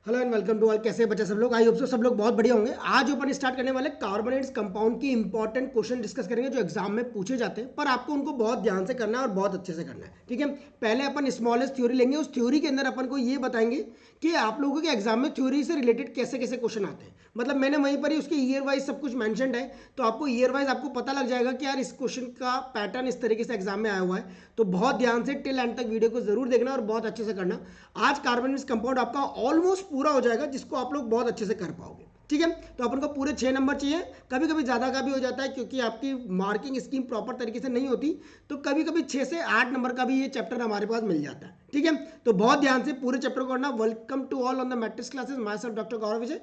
Hello and welcome to all. कैसे बच्चे सब लोग? आई होप सो सब लोग बहुत बढ़िया होंगे। आज अपन स्टार्ट करने वाले कार्बोनेट्स कंपाउंड की इंपॉर्टेंट क्वेश्चन डिस्कस करेंगे जो एग्जाम में पूछे जाते हैं, पर आपको उनको बहुत ध्यान से करना है और बहुत अच्छे से करना है। ठीक है, पहले अपन स्मॉलेस्ट थ्योरी लेंगे। उस थ्योरी के अंदर अपन को ये बताएंगे कि आप लोगों के एग्जाम में थ्योरी से रिलेटेड कैसे कैसे क्वेश्चन आते हैं। मतलब मैंने वहीं पर ही उसके ईयर वाइज सब कुछ मैंशनड है, तो आपको ईयर वाइज आपको पता लग जाएगा कि यार इस क्वेश्चन का पैटर्न इस तरीके से एग्जाम में आया हुआ है। तो बहुत ध्यान से टिल एंड तक वीडियो को जरूर देखना और बहुत अच्छे से करना। आज कार्बोनेट्स कंपाउंड आपका ऑलमोस्ट पूरा हो जाएगा, जिसको आप लोग बहुत अच्छे से कर पाओगे। ठीक है, तो अपन को पूरे 6 नंबर चाहिए। कभी कभी ज़्यादा का भी हो जाता है क्योंकि आपकी मार्किंग स्कीम प्रॉपर तरीके से नहीं होती, तो कभी कभी 6 से 8 नंबर का भी ये चैप्टर हमारे पास मिल जाता है। ठीक है, तो बहुत ध्यान से पूरे चैप्टर को करना। Welcome to all on the matrix classes, myself doctor Gaurav Vijay.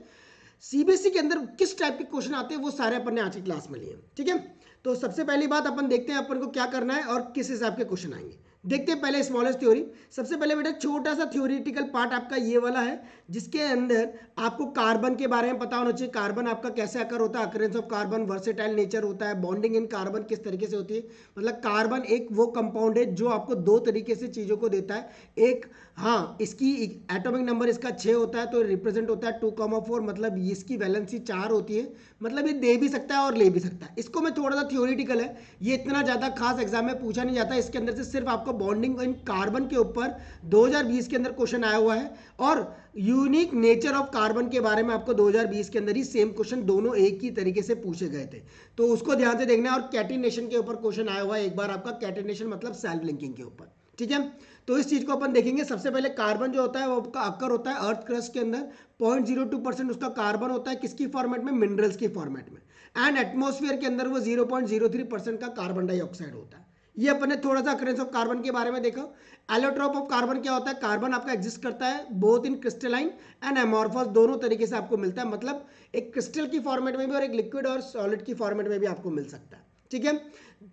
CBSE के अंदर किस टाइप के क्वेश्चन आते हैं वो सारे अपन ने आज की क्लास में लिए। ठीक है, तो सबसे पहली बात अपन देखते हैं अपन को क्या करना है और किस हिसाब के क्वेश्चन आएंगे। देखते हैं पहले स्मॉलेस्ट थ्योरी। सबसे पहले बेटा छोटा सा थ्योरेटिकल पार्ट आपका ये वाला है, जिसके अंदर आपको कार्बन के बारे में पता होना चाहिए। कार्बन आपका कैसे अकर होता है, occurrence of carbon, versatile nature होता है, बॉन्डिंग इन कार्बन किस तरीके से होती है। मतलब कार्बन एक वो कंपाउंड है जो आपको दो तरीके से चीज़ों को देता है। एक, हाँ, इसकी एटॉमिक नंबर इसका 6 होता है तो रिप्रेजेंट होता है 2,4, मतलब इसकी वैलेंसी 4 होती है। मतलब ये दे भी सकता है और ले भी सकता है। इसको मैं थोड़ा सा थ्योरेटिकल है, ये इतना ज़्यादा खास एग्जाम में पूछा नहीं जाता। इसके अंदर से सिर्फ आपको बॉन्डिंग इन कार्बन के ऊपर 2020 के अंदर क्वेश्चन आया हुआ है, और यूनिक नेचर ऑफ कार्बन के बारे में आपको 2020 के अंदर ही सेम क्वेश्चन दोनों एक ही तरीके से पूछे गए थे, तो उसको ध्यान से देखना है। और कैटिनेशन के ऊपर क्वेश्चन आया हुआ है एक बार आपका, कैटिनेशन मतलब सेल्फ लिंकिंग के ऊपर। ठीक है, तो इस चीज को अपन देखेंगे। सबसे पहले कार्बन जो होता है वो आपका अकर होता है अर्थ क्रस्ट के अंदर। 0.02% उसका कार्बन होता है किसकी फॉर्मेट में? मिनरल्स की फॉर्मेट में। एंड एटमॉस्फेयर के अंदर वो 0.03% का कार्बन डाइऑक्साइड होता है। ये अपने थोड़ा सा अकरेंस ऑफ कार्बन के बारे में देखो। एलोट्रोप ऑफ कार्बन क्या होता है? कार्बन आपका एग्जिस्ट करता है both in crystalline and amorphous, दोनों तरीके से आपको मिलता है। मतलब एक क्रिस्टल की फॉर्मेट में भी और एक लिक्विड और सॉलिड की फॉर्मेट में भी आपको मिल सकता है। ठीक है,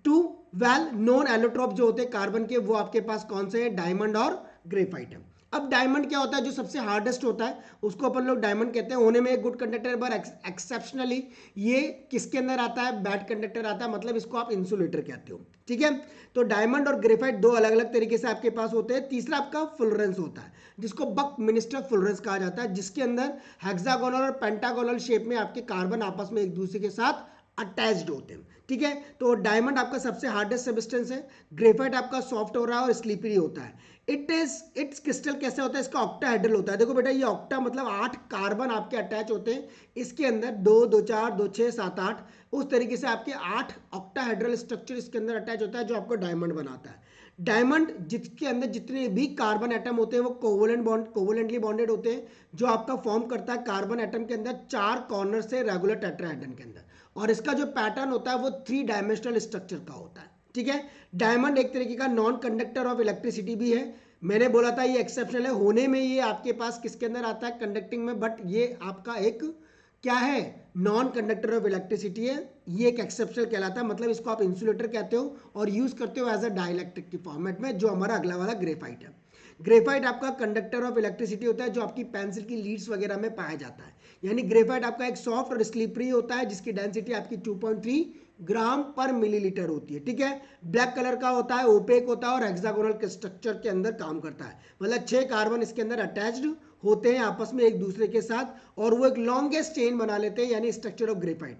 टू वेल नोन एलोट्रोप जो होते हैं कार्बन के, वो आपके पास कौन से हैं? डायमंड और ग्रेफाइट है। अब डायमंड क्या होता है? जो सबसे हार्डेस्ट होता है उसको अपन लोग डायमंड कहते हैं। होने में एक गुड कंडक्टर, पर एक्सेप्शनली ये किसके अंदर आता है? बैड कंडक्टर आता है, मतलब इसको आप इंसुलेटर कहते हो। ठीक है, तो डायमंड और ग्रेफाइट दो अलग अलग तरीके से आपके पास होते हैं। तीसरा आपका फुलरेंस होता है, जिसको बक मिनिस्टर फुलरेंस कहा जाता है, जिसके अंदर हेक्सागोनल और पेंटागोनल शेप में आपके कार्बन आपस में एक दूसरे के साथ अटैच्ड होते हैं। ठीक है, तो डायमंड आपका सबसे हार्डेस्ट सब्सटेंस है। ग्रेफाइट आपका सॉफ्ट हो रहा है और स्लीपरी होता है। इट्स क्रिस्टल कैसे होता है? इसका ऑक्टाहेड्रल होता है। देखो बेटा, ये ऑक्टा मतलब 8 कार्बन आपके अटैच होते हैं इसके अंदर, 2 2 4 2 6 7 8, उस तरीके से आपके 8 ऑक्टाहेड्रल स्ट्रक्चर इसके अंदर अटैच होता है, जो आपको डायमंड बनाता है। डायमंड जिसके अंदर जितने भी कार्बन एटम होते हैं वो कोवलेंटली बॉन्डेड होते हैं, जो आपका फॉर्म करता है कार्बन एटम के अंदर 4 कॉर्नर से रेगुलर टेट्राहेड्रन के अंदर। और इसका जो पैटर्न होता है वो 3 डायमेंशनल स्ट्रक्चर का होता है। ठीक है, डायमंड एक तरीके का नॉन कंडक्टर ऑफ इलेक्ट्रिसिटी भी है। मैंने बोला था ये एक्सेप्शनल है, होने में ये आपके पास किसके अंदर आता है? कंडक्टिंग में, बट ये आपका एक क्या है? नॉन कंडक्टर ऑफ इलेक्ट्रिसिटी है। ये एक एक्सेप्शनल कहलाता है, मतलब इसको आप इंसुलेटर कहते हो और यूज करते हो एज अ डाइलेक्ट्रिक की फॉर्मेट में, जो हमारा अगला वाला ग्रेफाइट है। ग्रेफाइट आपका कंडक्टर ऑफ इलेक्ट्रिसिटी होता है, जो आपकी पेंसिल की लीड्स वगैरह में पाया जाता है। यानी ग्रेफाइट आपका एक सॉफ्ट और स्लिपरी होता है, जिसकी डेंसिटी आपकी 2.3 ग्राम पर मिलीलीटर होती है। ठीक है, ब्लैक कलर का होता है, ओपेक होता है और हेक्सागोनल के स्ट्रक्चर के अंदर काम करता है। मतलब 6 कार्बन इसके अंदर अटैच्ड होते हैं आपस में एक दूसरे के साथ, और वो एक लॉन्गेस्ट चेन बना लेते हैं, यानी स्ट्रक्चर ऑफ ग्रेफाइट।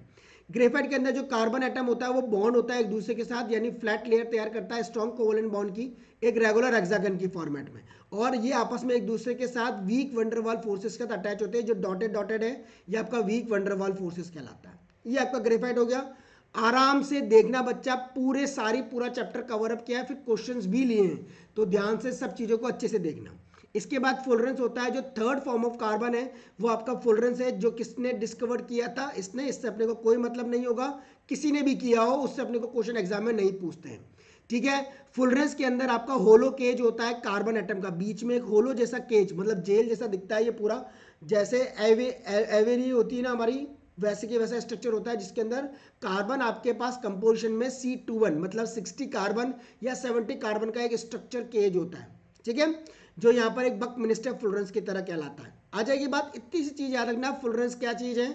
ग्रेफाइट के अंदर जो कार्बन एटम होता है वो बॉन्ड होता है एक दूसरे के साथ, यानी फ्लैट लेयर तैयार करता है स्ट्रॉन्ग कोवलेंट बॉन्ड की, एक रेगुलर हेक्सागन की फॉर्मेट में। और ये आपस में एक दूसरे के साथ वीक वंडरवाल फोर्सेस के साथ अटैच होते हैं। जो डॉटेड डॉटेड है ये आपका वीक वंडरवाल फोर्सेस कहलाता है। ये आपका ग्रेफाइट हो गया। आराम से देखना बच्चा, पूरा चैप्टर कवर अप किया है, फिर क्वेश्चंस भी लिए हैं, तो ध्यान से सब चीजों को अच्छे से देखना। इसके बाद फुलरेंस होता है, जो थर्ड फॉर्म ऑफ कार्बन है वो आपका फुलरेंस है, जो किसने डिस्कवर किया था? इससे अपने को कोई मतलब नहीं होगा, किसी ने भी किया हो उससे अपने को क्वेश्चन एग्जाम में नहीं पूछते हैं। ठीक है, फुलरेंस के अंदर आपका होलो केज होता है कार्बन एटम का, बीच में एक होलो जैसा केज, मतलब जेल जैसा दिखता है ये पूरा, जैसे एवेरी होती है ना हमारी, वैसे के वैसा स्ट्रक्चर होता है, जिसके अंदर कार्बन आपके पास कंपोजिशन में C21 मतलब 60 कार्बन या 70 कार्बन का एक स्ट्रक्चर केज होता है। ठीक है, जो यहाँ पर एक बक मिनिस्टर फुलरेंस की तरह कहलाता है। आ जाएगी बात, इतनी सी चीज याद रखना, फुलरेंस क्या चीज है?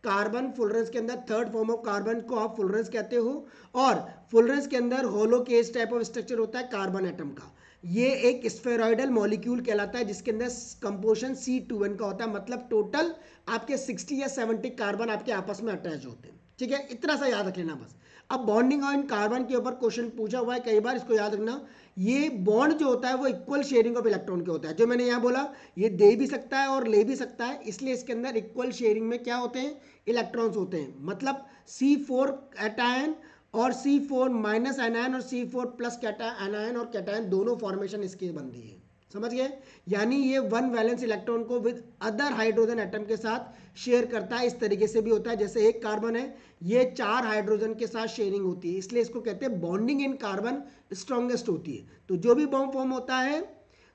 कार्बन, फुलरेंस के अंदर थर्ड फॉर्म ऑफ कार्बन को आप फुलरेंस कहते हो, और फुलरेंस के अंदर होलो केज टाइप ऑफ स्ट्रक्चर होता है कार्बन एटम का। ये एक स्फेरॉइडल मॉलिक्यूल कहलाता है जिसके अंदर कंपोजिशन C2N का होता है, मतलब टोटल आपके 60 या 70 कार्बन आपके आपस में अटैच होते हैं। ठीक है, इतना सा याद रख लेना बस। अब बॉन्डिंग ऑन कार्बन के ऊपर क्वेश्चन पूछा हुआ है कई बार, इसको याद रखना। ये बॉन्ड जो होता है वो इक्वल शेयरिंग ऑफ इलेक्ट्रॉन के होता है। जो मैंने यहाँ बोला, ये दे भी सकता है और ले भी सकता है, इसलिए इसके अंदर इक्वल शेयरिंग में क्या होते हैं, इलेक्ट्रॉन्स होते हैं। मतलब C4 कैटायन और C4 माइनस एनायन और C4 प्लस एनायन और कैटायन दोनों फॉर्मेशन इसकी बनती है। समझ गए? यानी ये वन वैलेंस इलेक्ट्रॉन को विद अदर हाइड्रोजन एटम के साथ शेयर करता है। इस तरीके से भी होता है, जैसे एक कार्बन है, ये 4 हाइड्रोजन के साथ शेयरिंग होती है, इसलिए इसको कहते हैं बॉन्डिंग इन कार्बन स्ट्रॉन्गेस्ट होती है। तो जो भी बॉन्ड फॉर्म होता है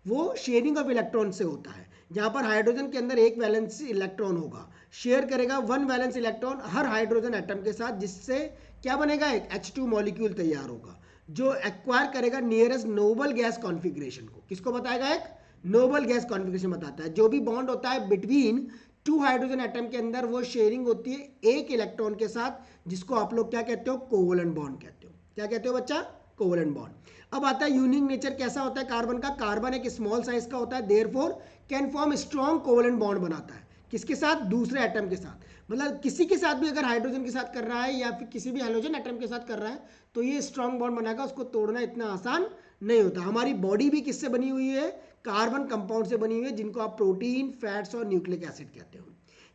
वो शेयरिंग ऑफ इलेक्ट्रॉन से होता है, जहां पर हाइड्रोजन के अंदर एक वैलेंस इलेक्ट्रॉन होगा, शेयर करेगा वन वैलेंस इलेक्ट्रॉन हर हाइड्रोजन एटम के साथ, जिससे क्या बनेगा, एक H2 मॉलिक्यूल तैयार होगा जो एक्वायर करेगा नियरेस्ट नोबल गैस कॉन्फ़िगरेशन को। किसको बताएगा, एक नोबल गैस कॉन्फ़िगरेशन बताता है। जो भी बॉन्ड होता है बिटवीन 2 हाइड्रोजन एटम के अंदर, वो शेयरिंग होती है एक इलेक्ट्रॉन के साथ, जिसको आप लोग क्या कहते हो, कोवलेंट बॉन्ड कहते हो। क्या कहते हो बच्चा, कोवलेंट बॉन्ड। अब आता है यूनिक नेचर कैसा होता है कार्बन का। कार्बन एक स्मॉल साइज का होता है, therefore can form strong covalent bond बनाता है। किसके साथ, दूसरे एटम के साथ। मतलब किसी के साथ भी अगर हाइड्रोजन के साथ कर रहा है या फिर किसी भी हैलोजन एटम के साथ कर रहा है, तो ये स्ट्रॉन्ग बॉन्ड बनाएगा, उसको तोड़ना इतना आसान नहीं होता। हमारी बॉडी भी किससे बनी हुई है, कार्बन कंपाउंड से बनी हुई है, जिनको आप प्रोटीन, फैट्स और न्यूक्लिक एसिड कहते हो।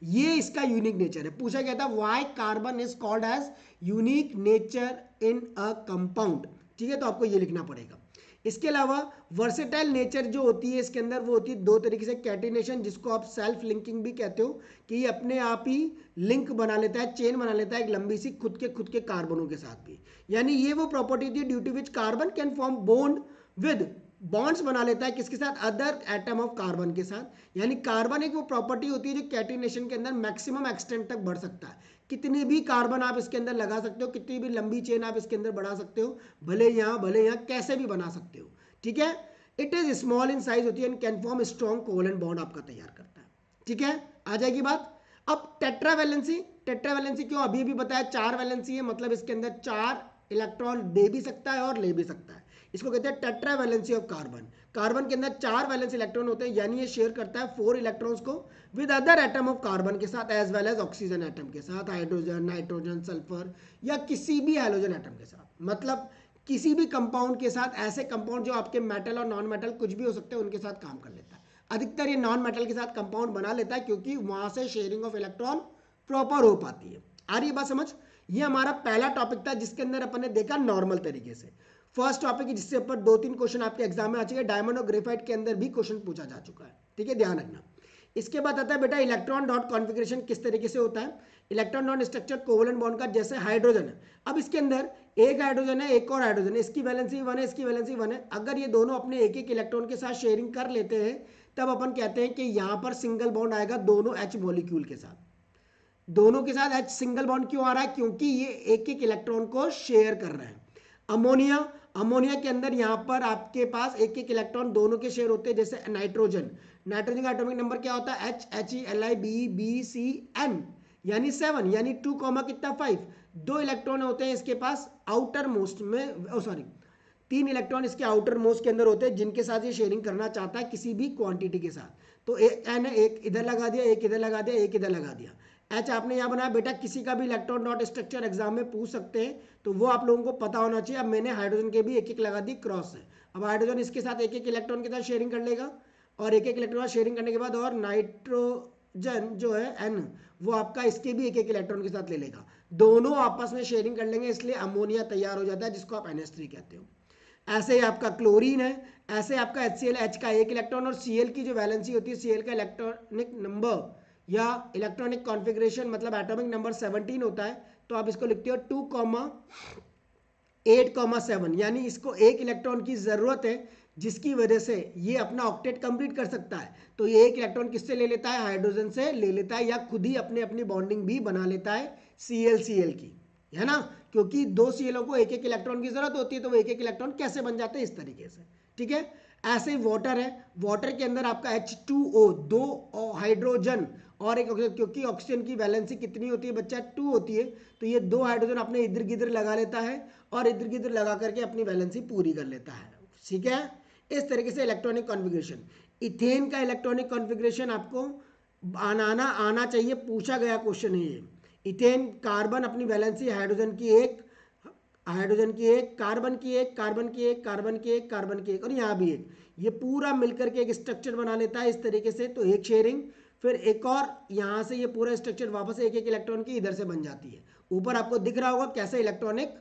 ये इसका यूनिक नेचर है। पूछा गया था why carbon is called as unique nature in a compound. ठीक है, तो आपको ये लिखना पड़ेगा। इसके अलावा वर्सेटाइल नेचर जो होती है इसके अंदर, वो होती है दो तरीके से, कैटिनेशन, जिसको आप सेल्फ लिंकिंग भी कहते हो, कि ये अपने आप ही लिंक बना लेता है, चेन बना लेता है एक लंबी सी खुद के कार्बनों के साथ भी। यानी ये वो प्रॉपर्टी थी due to which carbon can form bond with, bonds बना लेता है किसके साथ, अदर एटम ऑफ कार्बन के साथ। यानी कार्बन एक वो प्रॉपर्टी होती है जो कैटिनेशन के अंदर मैक्सिमम एक्सटेंट तक बढ़ सकता है। कितने भी कार्बन आप इसके अंदर लगा सकते हो, कितनी भी लंबी चेन आप इसके अंदर बढ़ा सकते हो, भले यहाँ कैसे भी बना सकते हो। ठीक है, it is small in size होती है and can form strong covalent bond आपका तैयार करता है। ठीक है, आ जाएगी बात। अब टेट्रावैलेंसी, टेट्रावैलेंसी क्यों, अभी भी बताया 4 वैलेंसी है, मतलब इसके अंदर 4 इलेक्ट्रॉन दे भी सकता है और ले भी सकता है। इसको कहते हैं टेट्रावैलेंसी ऑफ कार्बन। कार्बन के अंदर 4 वैलेंस इलेक्ट्रॉन होते हैं, यानी ये शेयर करता है 4 इलेक्ट्रॉन्स को with other atom of carbon के साथ, as well as oxygen atom के साथ, हाइड्रोजन, नाइट्रोजन, सल्फर या किसी भी हैलोजन एटम के साथ। मतलब किसी भी कंपाउंड के साथ, ऐसे कंपाउंड जो आपके मेटल और नॉन मेटल कुछ भी हो सकते हैं, उनके साथ काम कर लेता है। अधिकतर ये नॉन मेटल के साथ कंपाउंड बना लेता है, क्योंकि वहां से शेयरिंग ऑफ इलेक्ट्रॉन प्रॉपर हो पाती है। आ रही बात समझ? ये हमारा पहला टॉपिक था, जिसके अंदर अपन ने देखा नॉर्मल तरीके से। फर्स्ट टॉपिक है जिससे ऊपर 2-3 क्वेश्चन आपके एग्जाम में आ चुके हैं। डायमंड और ग्रेफाइट के अंदर भी क्वेश्चन पूछा जा चुका है। ठीक है, ध्यान रखना। इसके बाद आता है बेटा इलेक्ट्रॉन डॉट कॉन्फ़िगरेशन किस तरीके से होता है। Electron dot structure covalent bond का, जैसे हाइड्रोजन है, अब इसके अंदर एक हाइड्रोजन है, एक और हाइड्रोजन है, इसकी वैलेंसी 1 है, इसकी वैलेंसी 1 है। अगर ये दोनों अपने एक एक इलेक्ट्रॉन के साथ शेयरिंग कर लेते हैं, तब अपन कहते हैं कि यहां पर सिंगल बॉन्ड आएगा दोनों H मॉलिक्यूल के साथ। दोनों के साथ H सिंगल बॉन्ड क्यों आ रहा है, क्योंकि ये एक एक इलेक्ट्रॉन को शेयर कर रहे हैं। अमोनिया, अमोनिया के अंदर यहां पर आपके पास एक एक इलेक्ट्रॉन दोनों के शेयर होते हैं। जैसे नाइट्रोजन, नाइट्रोजन का एटॉमिक नंबर क्या होता है, HHeLiBBCN, यानी 7, यानी 2 कितना 5, 2 इलेक्ट्रॉन होते हैं इसके पास आउटर मोस्ट में, सॉरी 3 इलेक्ट्रॉन इसके आउटर मोस्ट के अंदर होते हैं, जिनके साथ ये शेयरिंग करना चाहता है किसी भी क्वांटिटी के साथ। तो एन एक इधर लगा दिया, एक इधर लगा दिया, एक इधर लगा दिया। एच आपने यहाँ बनाया बेटा, किसी का भी इलेक्ट्रॉन डॉट स्ट्रक्चर एग्जाम में पूछ सकते हैं, तो वो आप लोगों को पता होना चाहिए। अब मैंने हाइड्रोजन के भी एक एक लगा दी क्रॉस से। अब हाइड्रोजन इसके साथ एक एक इलेक्ट्रॉन के साथ शेयरिंग कर लेगा, और एक एक इलेक्ट्रॉन शेयरिंग करने के बाद, और नाइट्रोजन जो है एन, वो आपका इसके भी एक एक इलेक्ट्रॉन के साथ ले लेगा, दोनों आपस में शेयरिंग कर लेंगे, इसलिए अमोनिया तैयार हो जाता है, जिसको आप NH3 कहते हो। ऐसे ही आपका क्लोरीन है, ऐसे आपका HCl, H का एक इलेक्ट्रॉन, और Cl की जो वैलेंसी होती है, Cl का इलेक्ट्रॉनिक नंबर या इलेक्ट्रॉनिक कॉन्फ़िगरेशन मतलब एटॉमिक नंबर 17 होता है। तो आप इसको लिखते हो 2,8,7, यानी इसको एक इलेक्ट्रॉन की ज़रूरत है, जिसकी वजह से ये अपना ऑक्टेट कंप्लीट कर सकता है। तो ये एक इलेक्ट्रॉन किससे ले लेता है, हाइड्रोजन से ले लेता है, या खुद ही अपने अपनी बॉन्डिंग भी बना लेता है Cl की, है ना, क्योंकि 2 Cl को एक एक इलेक्ट्रॉन की जरूरत होती है, तो वो एक एक इलेक्ट्रॉन कैसे बन जाते हैं, इस तरीके से। ठीक है, ऐसे ही वाटर है, वाटर के अंदर आपका H2O, 2 हाइड्रोजन और एक ऑक्सीजन, क्योंकि ऑक्सीजन की वैलेंसी कितनी होती है बच्चा, 2 होती है, तो ये 2 हाइड्रोजन अपने इधर गिधर लगा लेता है, और इधर गिधर लगा करके अपनी वैलेंसी पूरी कर लेता है। ठीक है, इस तरीके से इलेक्ट्रॉनिक कॉन्फ़िगरेशन, इथेन का इलेक्ट्रॉनिक कॉन्फ़िगरेशन आपको आना चाहिए, पूछा गया क्वेश्चन है ये। इथेन कार्बन अपनी वैलेंसी हाइड्रोजन की एक, हाइड्रोजन की एक, कार्बन की एक, कार्बन की एक, कार्बन की एक, कार्बन की एक, और यहाँ भी एक, ये पूरा मिलकर के एक स्ट्रक्चर बना लेता है इस तरीके से। तो एक शेयरिंग, फिर एक और यहाँ से ये पूरा स्ट्रक्चर वापस एक एक इलेक्ट्रॉन की इधर से बन जाती है। ऊपर आपको दिख रहा होगा कैसे इलेक्ट्रॉनिक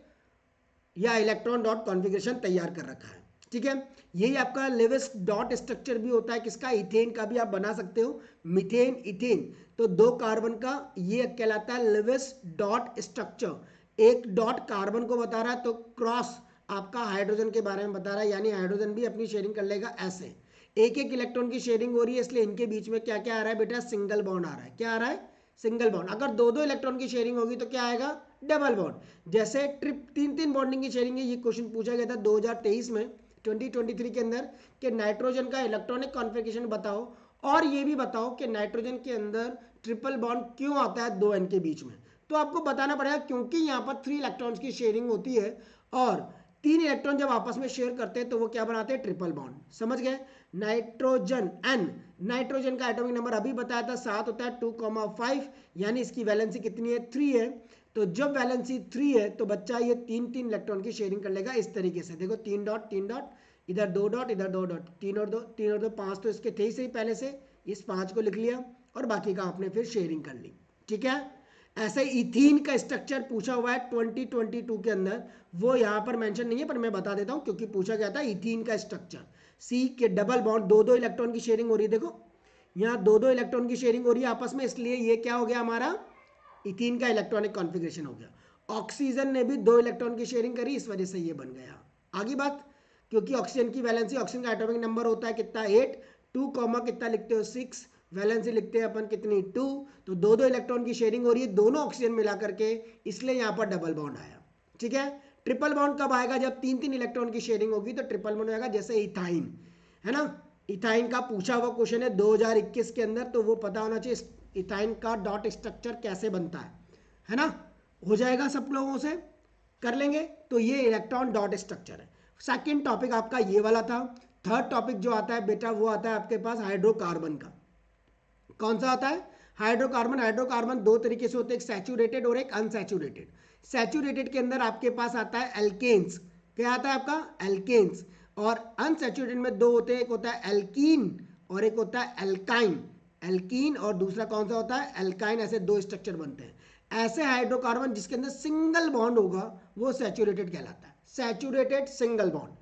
या इलेक्ट्रॉन डॉट कॉन्फ़िगरेशन तैयार कर रखा है, ठीक है। यही आपका लेविस डॉट स्ट्रक्चर भी होता है किसका, इथेन का भी आप बना सकते हो, मीथेन इथेन, तो दो कार्बन का ये कहलाता है लेविस डॉट स्ट्रक्चर। एक डॉट कार्बन को बता रहा है तो क्रॉस आपका हाइड्रोजन के बारे में बता रहा है, यानी हाइड्रोजन भी अपनी शेयरिंग कर लेगा ऐसे। एक एक इलेक्ट्रॉन की शेयरिंग हो रही है, इसलिए इनके बीच में क्या क्या आ रहा है बेटा, सिंगल बॉन्ड आ रहा है। क्या आ रहा है, सिंगल बॉन्ड। अगर दो दो इलेक्ट्रॉन की शेयरिंग होगी तो क्या आएगा, डबल बॉन्ड। जैसे ट्रिप तीन तीन बॉन्डिंग की शेयरिंग है, ये क्वेश्चन पूछा गया था 2023 में 2023 के अंदर कि नाइट्रोजन का इलेक्ट्रॉनिक कॉन्फ़िगरेशन बताओ, और ये भी बताओ कि नाइट्रोजन के अंदर ट्रिपल बॉन्ड क्यों आता है दो एन के बीच में। तो आपको बताना पड़ेगा क्योंकि यहाँ पर 3 इलेक्ट्रॉन्स की शेयरिंग होती है, और 3 इलेक्ट्रॉन जब आपस में शेयर करते हैं तो वो क्या बनाते हैं, ट्रिपल बॉन्ड। समझ गए। नाइट्रोजन एन, नाइट्रोजन का एटॉमिक नंबर अभी बताया था 7 होता है, 2,5, यानी इसकी वैलेंसी कितनी है, 3 है। तो जब वैलेंसी 3 है तो बच्चा ये तीन तीन इलेक्ट्रॉन की शेयरिंग कर लेगा इस तरीके से। देखो 3 डॉट 3 डॉट, इधर 2 डॉट, इधर 2 डॉट, 3 और 2 3 और 2 5, तो इसके थे ही सही पहले से, इस 5 को लिख लिया और बाकी का आपने फिर शेयरिंग कर ली, ठीक है। ऐसे इथीन का स्ट्रक्चर पूछा हुआ है 2022 के अंदर, वो यहाँ पर मेंशन नहीं है पर मैं बता देता हूँ क्योंकि पूछा गया था इथीन का स्ट्रक्चर। सी के डबल बॉन्ड, दो दो इलेक्ट्रॉन की शेयरिंग हो रही है, देखो यहाँ दो दो इलेक्ट्रॉन की शेयरिंग हो रही है आपस में, इसलिए ये क्या हो गया हमारा, इथीन का इलेक्ट्रॉनिक कॉन्फ़िगरेशन हो गया। ऑक्सीजन ने भी 2 इलेक्ट्रॉन की शेयरिंग करी, इस वजह से ये बन गया। आगे बात, क्योंकि ऑक्सीजन की वैलेंसी, ऑक्सीजन का एटॉमिक नंबर होता है कितना, 8, 2 कॉमा कितना लिखते हो 6, वैलेंसी लिखते हैं अपन कितनी 2, तो दो दो इलेक्ट्रॉन की शेयरिंग हो रही है दोनों ऑक्सीजन मिला करके, इसलिए यहाँ पर डबल बॉन्ड आया, ठीक है। ट्रिपल बॉन्ड कब आएगा, जब तीन तीन इलेक्ट्रॉन की शेयरिंग होगी तो ट्रिपल बॉन्ड आएगा, जैसे इथाइन है ना। इथाइन का पूछा हुआ क्वेश्चन है 2021 के अंदर, तो वो पता होना चाहिए इथाइन का डॉट स्ट्रक्चर कैसे बनता है ना। हो जाएगा सब लोगों से, कर लेंगे। तो ये इलेक्ट्रॉन डॉट स्ट्रक्चर है। सेकंड टॉपिक आपका ये वाला था। थर्ड टॉपिक जो आता है बेटा वो आता है आपके पास हाइड्रोकार्बन का। कौन सा आता है, हाइड्रोकार्बन। हाइड्रोकार्बन दो तरीके से होते हैं, एक सैचुरेटेड और एक अनसैचुरेटेड। सैचुरेटेड के अंदर आपके पास आता है एल्केन्स, क्या आता है आपका, एल्केन्स। और अनसैचुरेटेड में दो होते हैं, एक होता है एल्कीन और एक होता है एल्काइन। एल्कीन और दूसरा कौन सा होता है, एल्काइन। ऐसे दो स्ट्रक्चर बनते हैं। ऐसे हाइड्रोकार्बन जिसके अंदर सिंगल बॉन्ड होगा वो सैचुरेटेड कहलाता है, saturated single bond.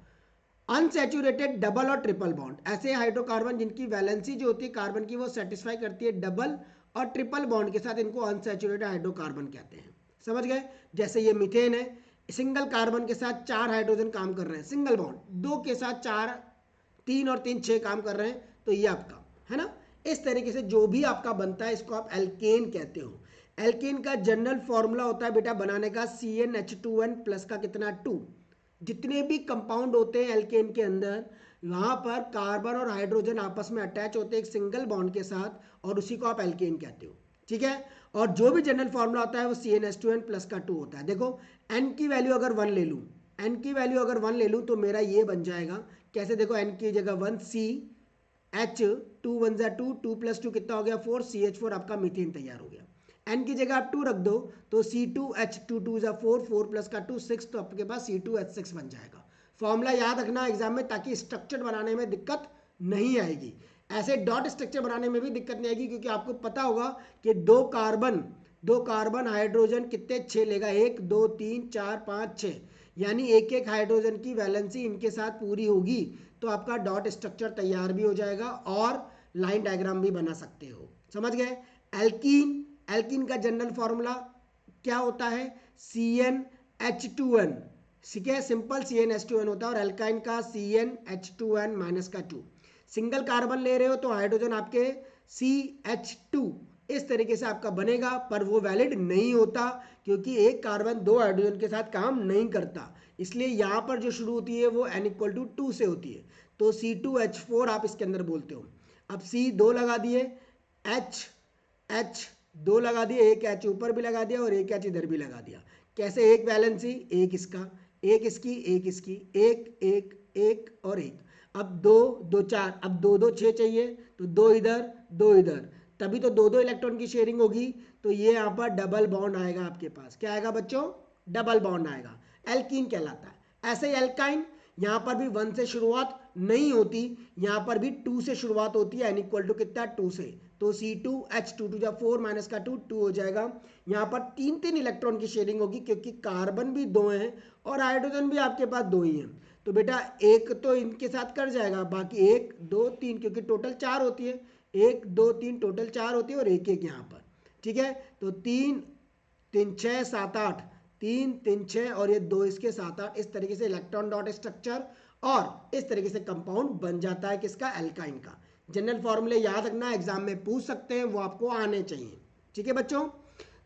Unsaturated double और ट्रिपल बॉन्ड, ऐसे हाइड्रोकार्बन जिनकी वैलेंसी जो होती है कार्बन की वो सेटिस्फाई करती है डबल और ट्रिपल बॉन्ड के साथ, इनको अनसैचुरेटेड हाइड्रोकार्बन कहते हैं। समझ गए। जैसे ये मीथेन है, सिंगल कार्बन के साथ 4 हाइड्रोजन काम कर रहे हैं, सिंगल बॉन्ड, दो के साथ 4, 3 और 3 6 काम कर रहे हैं, तो ये आपका है ना। इस तरीके से जो भी आपका बनता है इसको आप एल्केन कहते हो। एल्केन का जनरल फॉर्मूला होता है बेटा बनाने का CnH2n प्लस का कितना 2। जितने भी कंपाउंड होते हैं एल्केन के अंदर, वहाँ पर कार्बन और हाइड्रोजन आपस में अटैच होते हैं एक सिंगल बॉन्ड के साथ, और उसी को आप एल्केन कहते हो, ठीक है। और जो भी जनरल फॉर्मूला होता है वो CnH2n प्लस का 2 होता है। देखो n की वैल्यू अगर 1 ले लूँ, n की वैल्यू अगर 1 ले लूँ तो मेरा ये बन जाएगा कैसे, देखो n की जगह 1, CH 2 1 2, 2 + 2 कितना हो गया 4, CH4 आपका मीथेन तैयार हो गया। n की जगह आप 2 रख दो तो C2H 2 2 4, 4 + का 2 6, तो आपके पास C2H6 बन जाएगा। फॉर्मूला याद रखना एग्जाम में, ताकि स्ट्रक्चर बनाने में दिक्कत नहीं आएगी। ऐसे डॉट स्ट्रक्चर बनाने में भी दिक्कत नहीं आएगी, क्योंकि आपको पता होगा कि दो कार्बन हाइड्रोजन कितने 6 लेगा, 1 2 3 4 5 6, यानी एक एक हाइड्रोजन की वैलेंसी इनके साथ पूरी होगी, तो आपका डॉट स्ट्रक्चर तैयार भी हो जाएगा और लाइन डायग्राम भी बना सकते हो। समझ गए। एल्कीन, एल्कीन का जनरल फॉर्मूला क्या होता है, CnH2n, ठीक है, सिंपल CnH2n होता है। और एल्काइन का CnH2n - का 2। सिंगल कार्बन ले रहे हो तो हाइड्रोजन आपके CH2 इस तरीके से आपका बनेगा, पर वो वैलिड नहीं होता क्योंकि एक कार्बन दो हाइड्रोजन के साथ काम नहीं करता, इसलिए यहाँ पर जो शुरू होती है वो n = 2 से होती है, तो C2H4 आप इसके अंदर बोलते हो। अब C 2 लगा दिए, H 2 लगा दिए, एक H ऊपर भी लगा दिया और एक H इधर भी लगा दिया। कैसे, एक वैलेंसी, एक इसका, एक इसकी, एक इसकी, एक एक एक और एक। अब 2 2 4, अब 2 2 6 चाहिए, तो 2 इधर 2 इधर, तभी तो 2 2 इलेक्ट्रॉन की शेयरिंग होगी। तो ये यहाँ पर डबल बॉन्ड आएगा आपके पास। क्या आएगा बच्चों? डबल बॉन्ड आएगा, एल्कीन कहलाता है। ऐसे ही एल्काइन, यहाँ पर भी 1 से शुरुआत नहीं होती, यहाँ पर भी 2 से शुरुआत होती है, n इक्वल टू कितना? 2 से। तो C2H2 2 4 माइनस का 2 2 हो जाएगा। यहाँ पर 3 3 इलेक्ट्रॉन की शेयरिंग होगी, क्योंकि कार्बन भी 2 हैं और हाइड्रोजन भी आपके पास 2 ही हैं। तो बेटा एक तो इनके साथ कर जाएगा, बाकी 1 2 3, क्योंकि टोटल 4 होती है, 1 2 3 टोटल 4 होती है और एक एक यहाँ पर। ठीक है, तो 3 3 6 7 8, 3 3 6 और ये 2 इसके 7 8, इस तरीके से इलेक्ट्रॉन डॉट स्ट्रक्चर और इस तरीके से कंपाउंड बन जाता है किसका? एल्काइन का। जनरल फॉर्मूले याद रखना, एग्जाम में पूछ सकते हैं, वो आपको आने चाहिए। ठीक है बच्चों,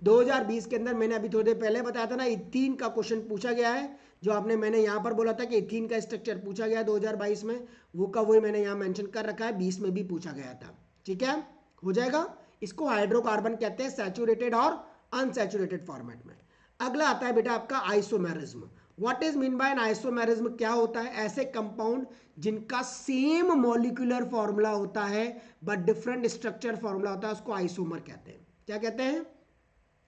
2020 के अंदर मैंने अभी थोड़ी देर पहले बताया था ना, इथीन का क्वेश्चन पूछा गया है। जो आपने मैंने यहाँ पर बोला था कि इथीन का स्ट्रक्चर पूछा गया 2022 में, वो का वही मैंने यहाँ मेंशन कर रखा है, 20 में भी पूछा गया था। ठीक है, हो जाएगा। इसको हाइड्रोकार्बन कहते हैं, सैचुरेटेड और अनसैचुरेटेड फॉर्मेट में। अगला आता है बेटा आपका isomerism. What is mean by an isomerism? क्या होता है? ऐसे कंपाउंड जिनका सेम मॉलिक्यूलर फॉर्मूला होता है बट डिफरेंट स्ट्रक्चर फॉर्मूला होता है, उसको आइसोमर कहते हैं। क्या कहते हैं?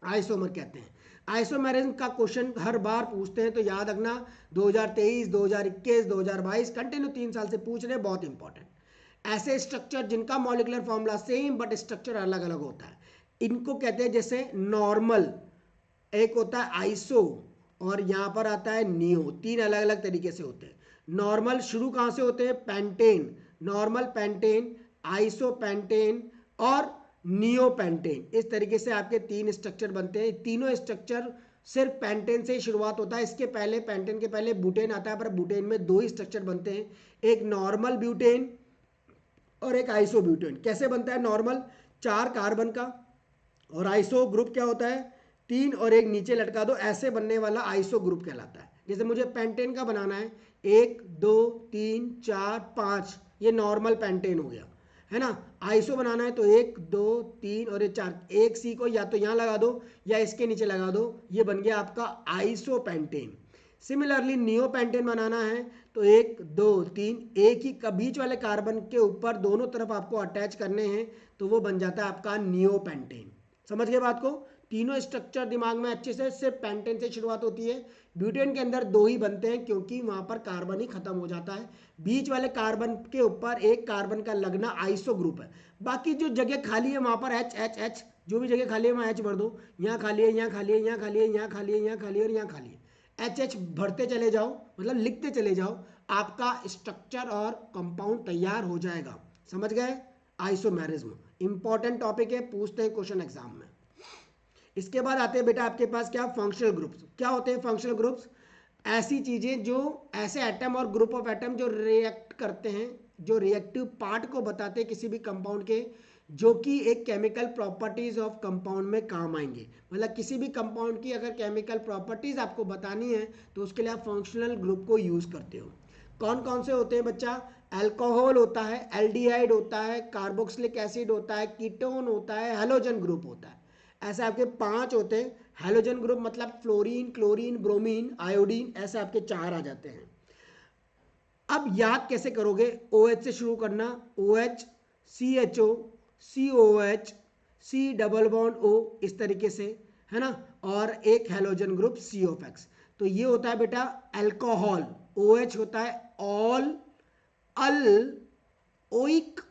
आइसोमर कहते हैं। आइसोमेरिज्म का क्वेश्चन हर बार पूछते हैं, तो याद रखना 2023 2021 2022 कंटिन्यू 3 साल से पूछ रहे हैं, बहुत इंपॉर्टेंट। ऐसे स्ट्रक्चर जिनका molecular formula same but structure अलग अलग होता है, इनको कहते हैं। जैसे नॉर्मल, एक होता है आइसो, और यहाँ पर आता है नियो। 3 अलग अलग तरीके से होते हैं। नॉर्मल शुरू कहाँ से होते हैं? Pentane, normal pentane, iso pentane और नियो पेंटेन। इस तरीके से आपके 3 स्ट्रक्चर बनते हैं। तीनों स्ट्रक्चर सिर्फ पेंटेन से ही शुरुआत होता है। इसके पहले, पेंटेन के पहले ब्यूटेन आता है, पर ब्यूटेन में 2 ही स्ट्रक्चर बनते हैं, एक नॉर्मल ब्यूटेन और एक आइसो ब्यूटेन। कैसे बनता है? नॉर्मल 4 कार्बन का, और आइसो ग्रुप क्या होता है? 3 और एक नीचे लटका दो, ऐसे बनने वाला आइसो ग्रुप कहलाता है। जैसे मुझे पेंटेन का बनाना है, 1 2 3 4 5, ये नॉर्मल पेंटेन हो गया, है ना। आइसो बनाना है तो 1 2 3 और ये 4, एक सी को या तो यहाँ लगा दो या इसके नीचे लगा दो, ये बन गया आपका isopentane. Similarly neopentane बनाना है तो 1 2 3, एक ही बीच वाले कार्बन के ऊपर दोनों तरफ आपको अटैच करने हैं, तो वो बन जाता है आपका नियो पेंटेन। समझ गए बात को? तीनों स्ट्रक्चर दिमाग में अच्छे से, सिर्फ पेंटेन से शुरुआत होती है। ब्यूटेन के अंदर 2 ही बनते हैं, क्योंकि वहां पर कार्बन ही खत्म हो जाता है। बीच वाले कार्बन के ऊपर एक कार्बन का लगना आइसो ग्रुप है। बाकी जो जगह खाली है वहां पर एच एच एच, जो भी जगह खाली है वहां एच भर दो। यहाँ खाली है, यहाँ खाली है, यहाँ खाली है, यहाँ खाली है, यहाँ खाली है और यहाँ खाली है। एच एच भरते चले जाओ, मतलब लिखते चले जाओ, आपका स्ट्रक्चर और कंपाउंड तैयार हो जाएगा। समझ गए? आइसोमेरिज्म इंपॉर्टेंट टॉपिक है, पूछते हैं क्वेश्चन एग्जाम में। इसके बाद आते हैं बेटा आपके पास क्या? Functional groups. क्या होते हैं फंक्शनल ग्रुप्स? ऐसी चीजें जो, ऐसे एटम और ग्रुप ऑफ एटम जो रिएक्ट करते हैं, जो रिएक्टिव पार्ट को बताते हैं किसी भी कंपाउंड के, जो कि एक केमिकल प्रॉपर्टीज ऑफ कंपाउंड में काम आएंगे। मतलब किसी भी कंपाउंड की अगर केमिकल प्रॉपर्टीज आपको बतानी है तो उसके लिए आप फंक्शनल ग्रुप को यूज करते हो। कौन कौन से होते हैं बच्चा? अल्कोहल होता है, एल्डिहाइड होता है, कार्बोक्सिलिक एसिड होता है, कीटोन होता है, हैलोजन ग्रुप होता है। ऐसे आपके 5 होते हैं। हैलोजन ग्रुप मतलब फ्लोरीन, क्लोरीन, ब्रोमीन, आयोडीन, ऐसे आपके 4 आ जाते हैं। अब याद कैसे करोगे? OH से शुरू करना, OH, CHO, COH, C double bond O, इस तरीके से, है ना। और एक हैलोजन ग्रुप COX। तो ये होता है बेटा अल्कोहल। OH होता है ऑल, अल, ओइक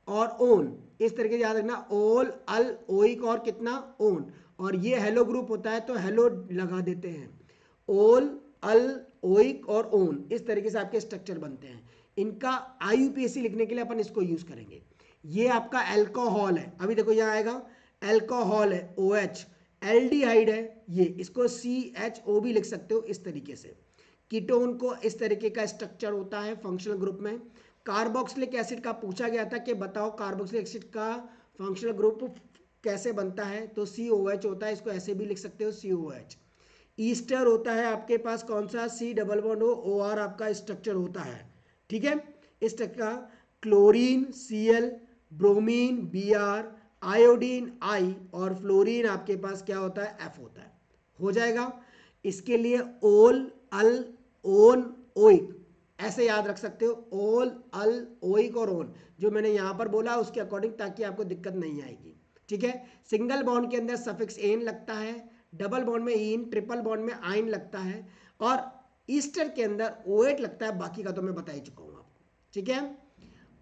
और ओन, इस तरीके से याद रखना, ओल, अल, ओइक और कितना? ओन। और ये हेलो ग्रुप होता है तो हेलो लगा देते हैं, ओल, अल, ओइक और ओन, इस तरीके से आपके स्ट्रक्चर बनते हैं। इनका IUPAC लिखने के लिए अपन इसको यूज करेंगे। ये आपका अल्कोहल है, अभी देखो यहाँ आएगा अल्कोहल है OH, एल्डिहाइड है ये, इसको CHO भी लिख सकते हो इस तरीके से। कीटोन को इस तरीके का स्ट्रक्चर होता है फंक्शनल ग्रुप में। कार्बोक्सिलिक एसिड का पूछा गया था कि बताओ कार्बोक्सिलिक एसिड का फंक्शनल ग्रुप कैसे बनता है, तो COH होता है, इसको ऐसे भी लिख सकते हो COH। ईस्टर होता है आपके पास कौन सा? C डबल बॉन्ड OR आपका स्ट्रक्चर होता है। ठीक है, इस तरह का chlorine Cl, bromine Br, iodine I और फ्लोरीन आपके पास क्या होता है? F होता है। हो जाएगा। इसके लिए ओल, अल, ओन, ओइक, ऐसे याद रख सकते हो, ओल, अल, ओइक और ओन, जो मैंने यहाँ पर बोला उसके अकॉर्डिंग, ताकि आपको दिक्कत नहीं आएगी। ठीक है, सिंगल बॉन्ड के अंदर सफिक्स एन लगता है, डबल बॉन्ड में इन, ट्रिपल बॉन्ड में आइन लगता है, और ईस्टर के अंदर ओएट लगता है। बाकी का तो मैं बता ही चुका हूँ आपको। ठीक है,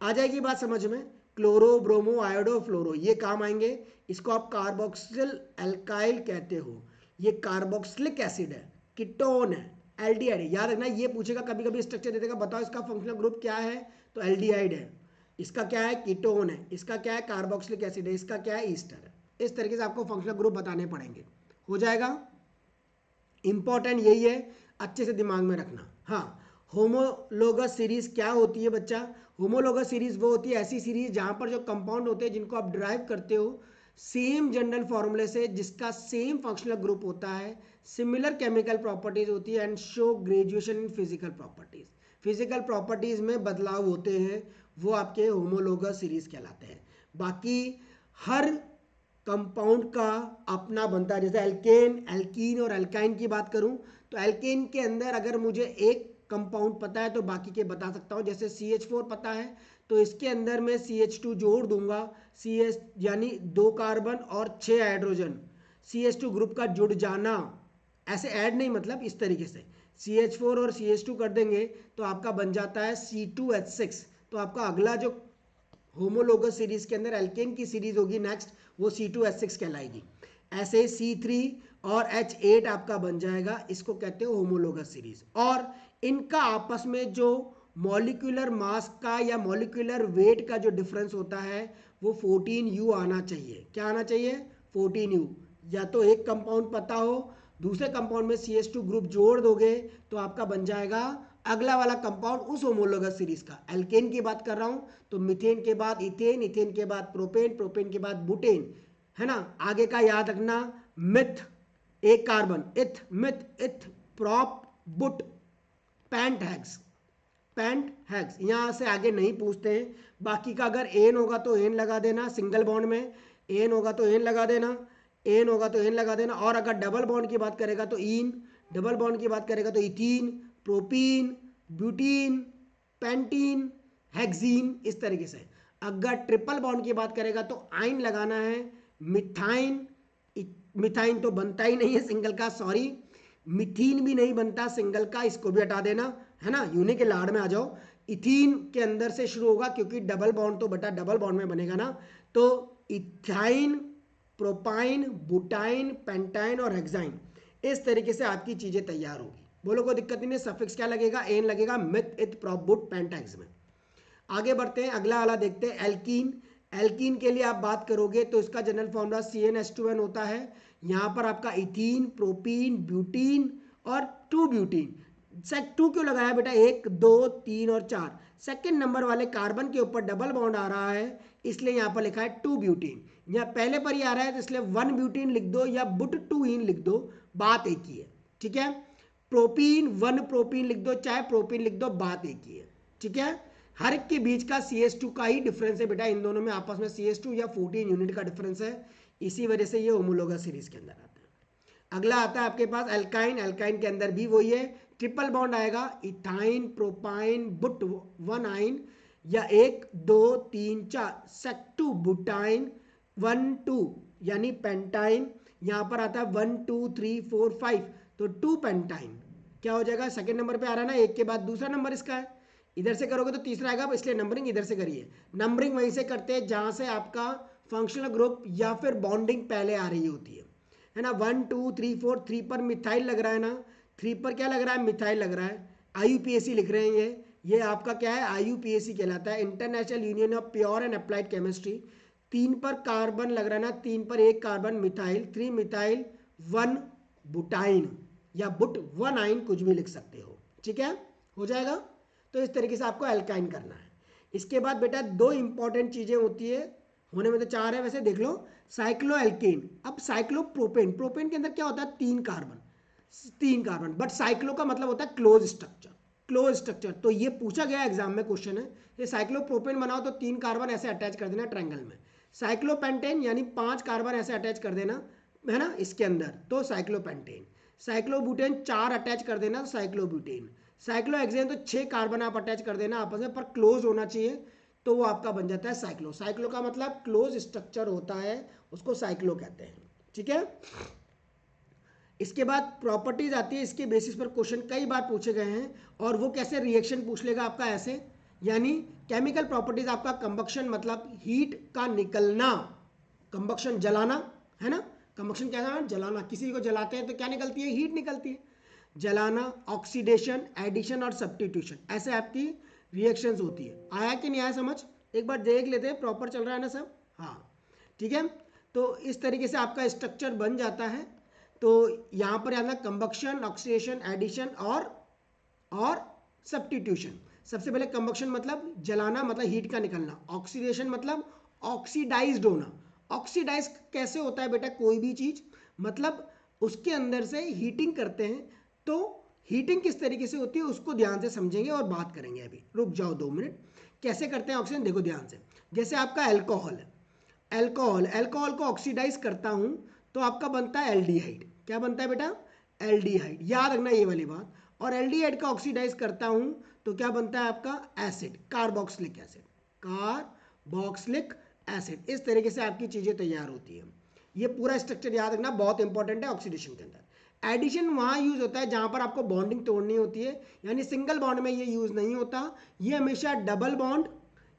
आ जाएगी बात समझ में। क्लोरो, ब्रोमो, आयोडो, फ्लोरो, ये काम आएंगे। इसको आप कार्बोक्सिल एल्काइल कहते हो। ये कार्बोक्सिलिक एसिड है, कीटोन है, एल्डिहाइड है। याद रखना, ये पूछेगा कभी कभी स्ट्रक्चर दे देगा, बताओ इसका फंक्शनल ग्रुप क्या है, तो एल्डिहाइड है। इसका क्या है, कीटोन है। इसका क्या है, कार्बोक्सिलिक एसिड है। इसका क्या है, ईस्टर है। इस तरीके से आपको फंक्शनल ग्रुप बताने पड़ेंगे। हो जाएगा, इंपॉर्टेंट यही है, अच्छे से दिमाग में रखना। हाँ, होमोलोगस सीरीज क्या होती है बच्चा? होमोलोगस सीरीज वो होती है ऐसी सीरीज जहां पर जो कंपाउंड होते हैं जिनको आप डिराइव करते हो सेम जनरल फॉर्मूले से, जिसका सेम फंक्शनल ग्रुप होता है, सिमिलर केमिकल प्रॉपर्टीज होती है, and show graduation in physical properties. Physical properties में बदलाव होते हैं, वो आपके होमोलोगस सीरीज कहलाते हैं। बाकी हर कंपाउंड का अपना बनता है। जैसे एल्केन, एल्कीन और एल्काइन की बात करूं तो एल्केन के अंदर अगर मुझे एक कंपाउंड पता है तो बाकी के बता सकता हूं। जैसे CH4 पता है तो इसके अंदर मैं CH2 जोड़ दूंगा, CH यानी 2 कार्बन और 6 हाइड्रोजन, CH2 ग्रुप का जुड़ जाना। ऐसे ऐड नहीं, मतलब इस तरीके से CH4 और CH2 कर देंगे तो आपका बन जाता है C2H6। तो आपका अगला जो होमोलोगस सीरीज के अंदर एल्केन की सीरीज होगी नेक्स्ट, वो C2H6 कहलाएगी। ऐसे C3 और H8 आपका बन जाएगा, इसको कहते हैं होमोलोगस सीरीज। और इनका आपस में जो मॉलिक्यूलर मास का या मॉलिक्यूलर वेट का जो डिफरेंस होता है वो 14U आना चाहिए। क्या आना चाहिए? 14U। या तो एक कंपाउंड पता हो, दूसरे कंपाउंड में CH2 ग्रुप जोड़ दोगे तो आपका बन जाएगा अगला वाला कंपाउंड उस होमोलोगस सीरीज का। एल्केन की बात कर रहा हूं तो मिथेन के बाद इथेन, इथेन के बाद प्रोपेन, प्रोपेन के बाद बुटेन, है ना। आगे का याद रखना, मिथ एक कार्बन, इथ, मिथ, इथ, प्रोप, बुट, पैंट हैग्स, पैंट हैग्स। यहां से आगे नहीं पूछते हैं। बाकी का अगर एन होगा तो एन लगा देना, सिंगल बॉन्ड में एन होगा तो एन लगा देना, एन होगा तो एन लगा देना। और अगर डबल बॉन्ड की बात करेगा तो इन, डबल बॉन्ड की बात करेगा तो ethene, propene, butene, pentene, hexene, इस तरीके से। अगर ट्रिपल बॉन्ड की बात करेगा तो आइन लगाना है, मिथाइन, मिथाइन तो बनता ही नहीं है सिंगल का, सॉरी, मिथीन भी नहीं बनता सिंगल का, इसको भी हटा देना, है ना। यूनिक के लाड़ में आ जाओ। इथीन के अंदर से शुरू होगा क्योंकि डबल बॉन्ड तो बेटा डबल बॉन्ड में बनेगा ना, तो इथाइन, प्रोपाइन, बुटाइन, पेंटाइन और हेक्साइन, इस तरीके से आपकी चीजें तैयार होगी। बोलो कोई दिक्कत नहीं है। सफिक्स क्या लगेगा? एन लगेगा, मिथ, इथ, प्रोप, बुट, पेंटाहेक्स में। आगे बढ़ते हैं, अगला वाला देखते हैं, एल्कीन। एल्कीन के लिए आप बात करोगे तो इसका जनरल फॉर्मूला CnH2n होता है। यहाँ पर आपका इथीन, प्रोपीन, ब्यूटीन और 2 ब्यूटीन। सेक 2 क्यों लगाया बेटा? 1, 2, 3 और 4, सेकेंड नंबर वाले कार्बन के ऊपर डबल बॉन्ड आ रहा है, इसलिए यहाँ पर लिखा है 2 ब्यूटीन। यहाँ पहले पर ही आ रहा है तो इसलिए 1 ब्यूटीन लिख दो या बुट 2 इन लिख दो, बात एक ही है। ठीक है, प्रोपीन 1 प्रोपीन लिख दो, चाहे प्रोपीन लिख दो, बात एक ही है। ठीक है, हर एक के बीच का CH2 का ही डिफरेंस है बेटा, इन दोनों में आपस में CH2 या 14 यूनिट का डिफरेंस है, इसी वजह से ये होमोलोगस सीरीज के अंदर आता है। अगला आता है आपके पास एल्काइन। एल्काइन के अंदर भी वही है, ट्रिपल बॉन्ड आएगा, इथाइन, प्रोपाइन, बुट 1 आइन, या 1, 2, 3, 4, सेक2 बुटाइन, 1, 2 यानी पेंटाइन। यहां पर आता है 1, 2, 3, 4, 5, तो 2 पेंटाइन। क्या हो जाएगा? सेकेंड नंबर पे आ रहा है ना, एक के बाद दूसरा नंबर इसका है, इधर से करोगे तो तीसरा आएगा, इसलिए नंबरिंग इधर से करिए। नंबरिंग वहीं से करते हैं जहां से आपका फंक्शनल ग्रुप या फिर बॉन्डिंग पहले आ रही होती है ना। 1, 2, 3, 4, 3 पर मिथाइल लग रहा है ना, 3 पर क्या लग रहा है? मिथाइल लग रहा है। IUPAC लिख रहे हैं, ये आपका क्या है? IUPAC कहलाता है, international union of pure and applied chemistry. 3 पर कार्बन लग रहा है ना, 3 पर एक कार्बन मिथाइल, 3 मिथाइल 1 बुटाइन या बुट 1 आइन, कुछ भी लिख सकते हो। ठीक है, हो जाएगा। तो इस तरीके से आपको एल्काइन करना है। इसके बाद बेटा 2 इंपॉर्टेंट चीजें होती है, होने में तो 4 है वैसे, देख लो। साइक्लो एल्केन, अब साइक्लो प्रोपेन, प्रोपेन के अंदर क्या होता है? 3 कार्बन, 3 कार्बन, बट साइक्लो का मतलब होता है क्लोज स्ट्रक्चर, क्लोज स्ट्रक्चर। तो ये पूछा गया एग्जाम में क्वेश्चन है, ये साइक्लो प्रोपेन बनाओ तो 3 कार्बन ऐसे अटैच कर देना ट्रायंगल में। साइक्लोपेंटेन यानी 5 कार्बन ऐसे अटैच कर देना, है ना, इसके अंदर, तो साइक्लोपेंटेन। साइक्लोब्यूटेन 4 अटैच कर देना, तो साइक्लोब्यूटेन। साइक्लोहेक्सेन तो 6 कार्बन आप अटैच कर देना आपस में, पर क्लोज होना चाहिए, तो वो आपका बन जाता है साइक्लो। साइक्लो का मतलब क्लोज स्ट्रक्चर होता है, उसको साइक्लो कहते हैं। ठीक है, इसके बाद प्रॉपर्टीज आती है, इसके बेसिस पर क्वेश्चन कई बार पूछे गए हैं। और वो कैसे, रिएक्शन पूछ लेगा आपका ऐसे, यानी केमिकल प्रॉपर्टीज आपका कंबक्शन मतलब हीट का निकलना, कंबक्शन जलाना है ना, कंबक्शन क्या है, जलाना, किसी को जलाते हैं तो क्या निकलती है, हीट निकलती है, जलाना, ऑक्सीडेशन, एडिशन और सब्स्टिट्यूशन, ऐसे आपकी रिएक्शंस होती है। आया कि नहीं आया समझ, एक बार देख लेते हैं, प्रॉपर चल रहा है ना सब, हाँ ठीक है। तो इस तरीके से आपका स्ट्रक्चर बन जाता है। तो यहाँ पर आना कंबक्शन, ऑक्सीडेशन, एडिशन और सब्स्टिट्यूशन। सबसे पहले कंबक्शन मतलब जलाना, मतलब हीट का निकलना, ऑक्सीडेशन मतलब ऑक्सीडाइज्ड होना। ऑक्सीडाइज कैसे होता है बेटा, कोई भी चीज, मतलब उसके अंदर से हीटिंग करते हैं, तो हीटिंग किस तरीके से होती है उसको ध्यान से समझेंगे और बात करेंगे। अभी रुक जाओ 2 मिनट, कैसे करते हैं ऑक्सीजन, देखो ध्यान से। जैसे आपका अल्कोहल है, अल्कोहल को ऑक्सीडाइज करता हूं तो आपका बनता है एल्डिहाइड। क्या बनता है बेटा, एल्डिहाइड, याद रखना ये वाली बात। और एल्डिहाइड का ऑक्सीडाइज करता हूं तो क्या बनता है आपका acid, carboxylic acid, carboxylic acid. इस तरीके से आपकी चीजें तैयार होती है। ये पूरा स्ट्रक्चर याद रखना, बहुत इंपॉर्टेंट है ऑक्सीडेशन के अंदर। एडिशन वहां यूज होता है जहां पर आपको बॉन्डिंग तोड़नी होती है, यानी सिंगल बॉन्ड में ये यूज नहीं होता, ये हमेशा डबल बॉन्ड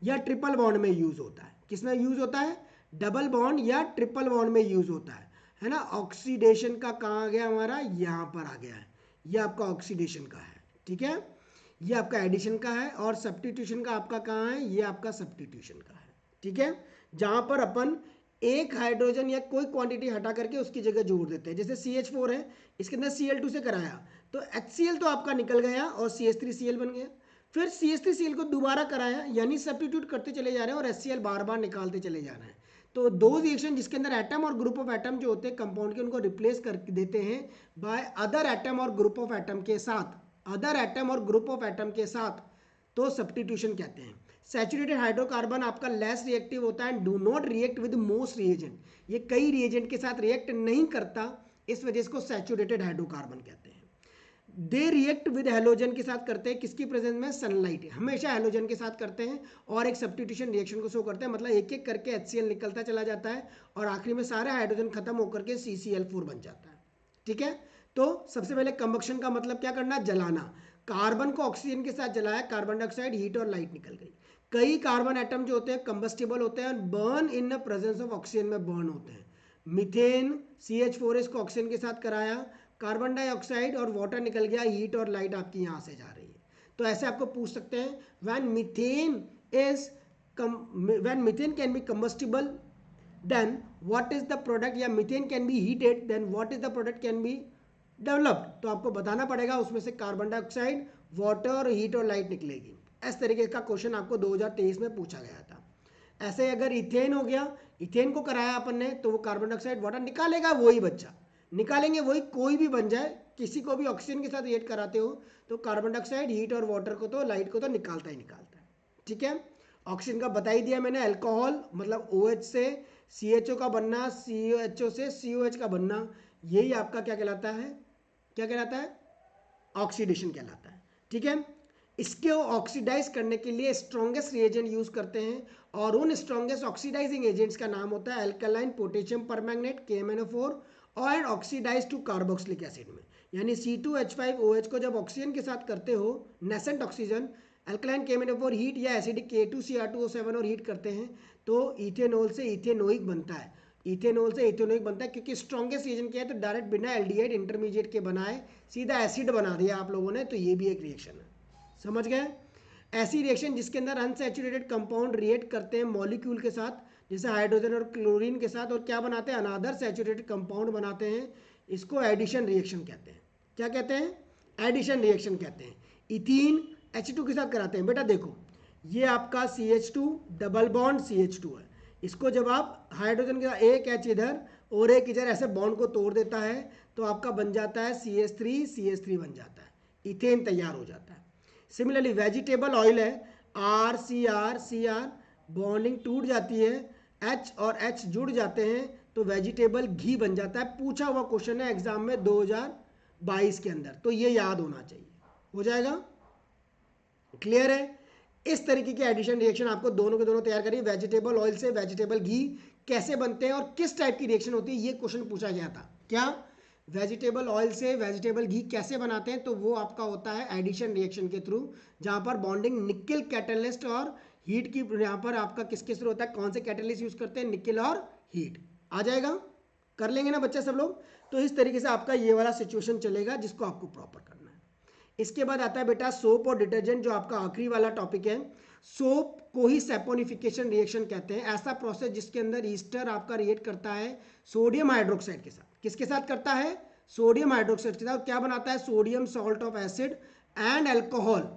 या ट्रिपल बॉन्ड में यूज होता है। किसमें यूज होता है, डबल बॉन्ड या ट्रिपल बॉन्ड में यूज होता है ना। ऑक्सीडेशन का कहाँ आ गया हमारा, यहाँ पर आ गया है, ये आपका ऑक्सीडेशन का है, ठीक है। ये आपका एडिशन का है, और सब्स्टिट्यूशन का आपका कहाँ है, ये आपका सब्स्टिट्यूशन का है, ठीक है। जहां पर अपन एक हाइड्रोजन या कोई क्वांटिटी हटा करके उसकी जगह जोड़ देते हैं। जैसे CH4 है, इसके अंदर Cl2 से कराया तो HCl तो आपका निकल गया और CH3Cl बन गया। फिर CH3Cl को दोबारा कराया, यानी सब्स्टिट्यूट करते चले जा रहे हैं और HCl बार बार निकालते चले जा रहे हैं। तो दो रिएक्शन जिसके अंदर एटम और ग्रुप ऑफ एटम जो होते हैं कंपाउंड के, उनको रिप्लेस कर देते हैं बाय अदर एटम और ग्रुप ऑफ एटम के साथ, अदर एटम और ग्रुप ऑफ एटम के साथ, तो सब्स्टिट्यूशन कहते हैं। सैचुरेटेड हाइड्रोकार्बन आपका लेस रिएक्टिव होता है, do not react with most reagent, ये कई रिएजेंट के साथ रिएक्ट नहीं करता, इस वजह से इसको सैचुरेटेड हाइड्रोकार्बन कहते हैं। दे रिएक्ट विद हेलोजन के साथ करते हैं, किसकी प्रेजेंस में, सनलाइट, हमेशा हेलोजन के साथ करते हैं, और एक सब्स्टिट्यूशन रिएक्शन को शो करते हैं, मतलब एक एक करके HCl निकलता चला जाता है और आखिरी में सारे हाइड्रोजन खत्म होकर के CCl4 बन जाता है, ठीक है। तो सबसे पहले कंबक्शन का मतलब क्या करना, जलाना, कार्बन को ऑक्सीजन के साथ जलाया, कार्बन डाइऑक्साइड, हीट और लाइट निकल गई। कई कार्बन एटम जो होते हैं कंबस्टिबल होते हैं, burn in presence of oxygen में बर्न होते हैं। मीथेन CH4 को ऑक्सीजन के साथ कराया, कार्बन डाइऑक्साइड और वाटर निकल गया, हीट और लाइट आपकी यहाँ से जा रही है। तो ऐसे आपको पूछ सकते हैं, when methane can be combustible then what is the product, या methane can be heated then what is the product can be developed. तो आपको बताना पड़ेगा उसमें से कार्बन डाइऑक्साइड, वाटर, हीट और लाइट निकलेगी। इस तरीके का क्वेश्चन आपको 2023 में पूछा गया था। ऐसे अगर इथेन हो गया, इथेन को कराया अपन ने, तो वो कार्बन डाइऑक्साइड वाटर निकालेगा, वही बच्चा निकालेंगे, वही कोई भी बन जाए, किसी को भी ऑक्सीजन के साथ रिएक्ट कराते हो तो कार्बन डाइऑक्साइड, हीट और वाटर को तो, लाइट को तो निकालता ही निकालता है, ठीक है। ऑक्सीजन का बता ही दिया मैंने, अल्कोहल मतलब OH से CHO का बनना, COHO से COH का बनना, यही आपका क्या कहलाता है, क्या कहलाता है, ऑक्सीडेशन कहलाता है, ठीक है। इसके ऑक्सीडाइज करने के लिए स्ट्रॉन्गेस्ट रिएजेंट यूज करते हैं, और उन स्ट्रॉन्गेस्ट ऑक्सीडाइजिंग एजेंट्स का नाम होता है अल्कलाइन पोटेशियम परमैंगनेट KMnO4 और ऑक्सीडाइज टू कार्बोक्सिलिक एसिड में, यानी C2H5OH को जब ऑक्सीजन के साथ करते हो, nascent oxygen, alkaline KMnO4 heat या एसिडिक K2Cr2O7 और हीट करते हैं, तो इथेनॉल से इथेनोइक बनता है, इथेनॉल से इथेनोइक बनता है, क्योंकि स्ट्रॉन्गेस्ट रिएजेंट क्या है, तो डायरेक्ट बिना एल्डिहाइड इंटरमीडिएट के बनाए सीधा एसिड बना दिया आप लोगों ने, तो ये भी एक रिएक्शन है, समझ गए। ऐसी रिएक्शन जिसके अंदर अनसैचुरेटेड कंपाउंड रिएक्ट करते हैं मॉलिक्यूल के साथ, जैसे हाइड्रोजन और क्लोरीन के साथ, और क्या बनाते हैं, अनदर सैचुरेटेड कंपाउंड बनाते हैं, इसको एडिशन रिएक्शन कहते हैं। क्या कहते हैं, एडिशन रिएक्शन कहते हैं। इथीन H2 के साथ कराते हैं, बेटा देखो ये आपका CH2 डबल बॉन्ड CH2 है, इसको जब आप हाइड्रोजन के साथ एक H इधर और एक इधर ऐसे बॉन्ड को तोड़ देता है, तो आपका बन जाता है CH3 बन जाता है, इथेन तैयार हो जाता है। सिमिलरली वेजिटेबल ऑयल है, CR बॉन्डिंग टूट जाती है, H और H जुड़ जाते हैं, तो वेजिटेबल घी बन जाता है। पूछा हुआ क्वेश्चन है एग्जाम में 2022 के अंदर, तो ये याद होना चाहिए, हो जाएगा, क्लियर है। इस तरीके के एडिशन रिएक्शन आपको दोनों के दोनों तैयार करिए। वेजिटेबल ऑयल से वेजिटेबल घी कैसे बनते हैं और किस टाइप की रिएक्शन होती है, ये क्वेश्चन पूछा गया था। क्या वेजिटेबल ऑयल से वेजिटेबल घी कैसे बनाते हैं, तो वो आपका होता है एडिशन रिएक्शन के थ्रू, जहां पर बॉन्डिंग निकल कैटलिस्ट और हीट की, यहाँ पर आपका किसके थ्रू होता है, कौन से कैटलिस्ट यूज करते हैं, निकल और हीट। आ जाएगा, कर लेंगे ना बच्चा सब लोग। तो इस तरीके से आपका ये वाला सिचुएशन चलेगा जिसको आपको प्रॉपर करना है। इसके बाद आता है बेटा सोप और डिटर्जेंट, जो आपका आखिरी वाला टॉपिक है। सोप को ही सैपोनिफिकेशन रिएक्शन कहते हैं, ऐसा प्रोसेस जिसके अंदर ईस्टर आपका रिएक्ट करता है सोडियम हाइड्रोक्साइड के साथ। किसके साथ करता है, सोडियम हाइड्रोक्साइड के साथ। क्या बनाता है, sodium salt of acid and alcohol.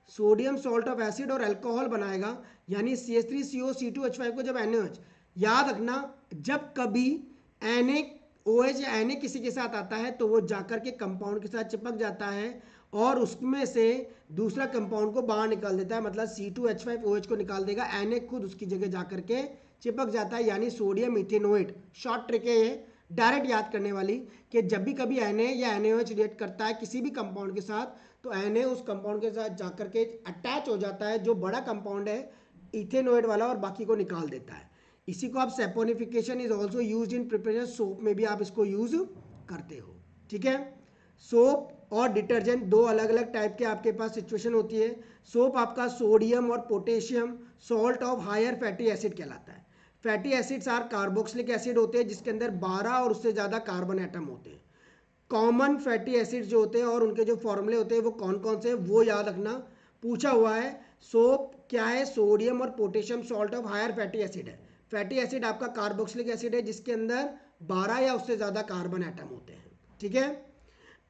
Sodium salt of acid और अल्कोहल बनाएगा, यानी CH3CO, C2H5 को जब NaOH, याद रखना जब कभी NaOH या Na किसी के साथ आता है तो वो जाकर के कंपाउंड के साथ चिपक जाता है और उसमें से दूसरा कंपाउंड को बाहर निकाल देता है, मतलब C2H5OH को निकाल देगा, Na खुद उसकी जगह जाकर के चिपक जाता है, यानी सोडियम इथेनोएट। शॉर्ट ट्रिक है ये, डायरेक्ट याद करने वाली, कि जब भी कभी Na या NaOH रिएक्ट करता है किसी भी कंपाउंड के साथ, तो Na उस कंपाउंड के साथ जाकर के अटैच हो जाता है, जो बड़ा कंपाउंड है इथेनोएट वाला, और बाकी को निकाल देता है। इसी को आप saponification is also use in preparation, soap में भी आप इसको यूज करते हो। ठीक है, सोप और डिटर्जेंट दो अलग अलग टाइप के आपके पास सिचुएशन होती है। सोप आपका सोडियम और potassium salt of higher fatty acid कहलाता है। Fatty acids are carboxylic acid होते हैं जिसके अंदर 12 और उससे ज़्यादा कार्बन एटम होते हैं। कॉमन फैटी एसिड्स जो होते हैं और उनके जो फॉर्मूले होते हैं वो कौन कौन से, वो याद रखना, पूछा हुआ है। सोप क्या है, सोडियम और potassium salt of higher fatty acid है। फैटी एसिड आपका कार्बोक्सिलिक एसिड है जिसके अंदर 12 या उससे ज़्यादा कार्बन एटम होते हैं। ठीक है,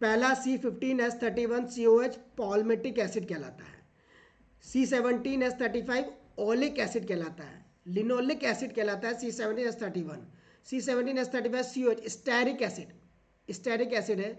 पहला C15H31COH पॉल्मेटिक एसिड कहलाता है। C17H35 ओलिक एसिड कहलाता है। लिनोलिक एसिड कहलाता है C17H31। C17H35COH stearic acid, stearic acid है।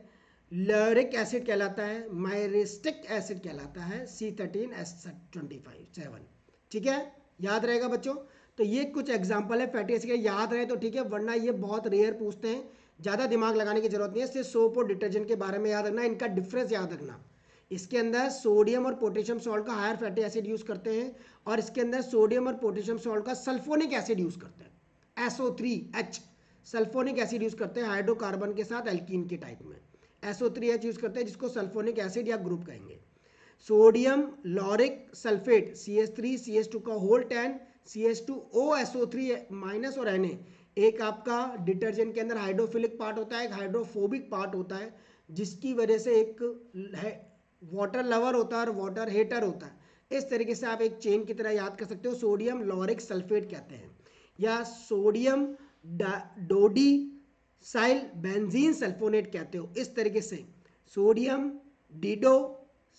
लरिक एसिड कहलाता है। मायरिस्टिक एसिड कहलाता है C13H25 7। ठीक है, याद रहेगा बच्चों। तो ये कुछ एग्जाम्पल है फैटी एसिड के, याद रहे तो ठीक है, वरना ये बहुत रेयर पूछते हैं, ज़्यादा दिमाग लगाने की जरूरत नहीं है। सिर्फ सोप और डिटर्जेंट के बारे में याद रखना, इनका डिफरेंस याद रखना। इसके अंदर सोडियम और पोटेशियम सॉल्ट का हायर फैटी एसिड यूज करते हैं, और इसके अंदर सोडियम और पोटेशियम सॉल्ट का सल्फोनिक एसिड यूज करते हैं, SO3H सल्फोनिक एसिड यूज करते हैं हाइड्रोकार्बन के साथ एल्कीन के टाइप में। SO3H यूज करते हैं जिसको सल्फोनिक एसिड या ग्रुप कहेंगे। सोडियम लॉरिक सल्फेट CH3CH2 का होल 10 CH2OSO3 माइनस और Na, एक आपका डिटर्जेंट के अंदर हाइड्रोफिलिक पार्ट होता है, एक हाइड्रोफोबिक पार्ट होता है, जिसकी वजह से एक वाटर लवर होता है और वाटर हेटर होता है। इस तरीके से आप एक चेन की तरह याद कर सकते हो। सोडियम लॉरिक सल्फेट कहते हैं, या सोडियम डोडी साइल बेंजीन सल्फोनेट कहते हो। इस तरीके से सोडियम डीडो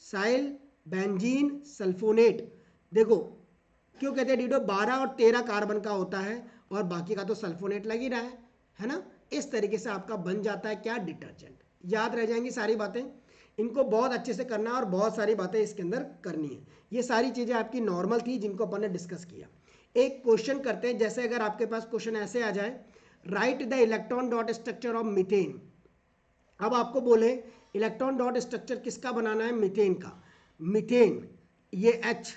साइल बेंजीन सल्फोनेट, देखो क्यों कहते हैं डीडो, 12 और 13 कार्बन का होता है और बाकी का तो सल्फोनेट लग ही रहा है ना। इस तरीके से आपका बन जाता है क्या, डिटर्जेंट। याद रह जाएंगी सारी बातें, इनको बहुत अच्छे से करना और बहुत सारी बातें इसके अंदर करनी है। ये सारी चीज़ें आपकी नॉर्मल थी जिनको अपन ने डिस्कस किया। एक क्वेश्चन करते हैं, जैसे अगर आपके पास क्वेश्चन ऐसे आ जाए, right the electron dot structure of methane. अब आपको बोले इलेक्ट्रॉन डॉट स्ट्रक्चर किसका बनाना है, मीथेन का। मीथेन, ये H,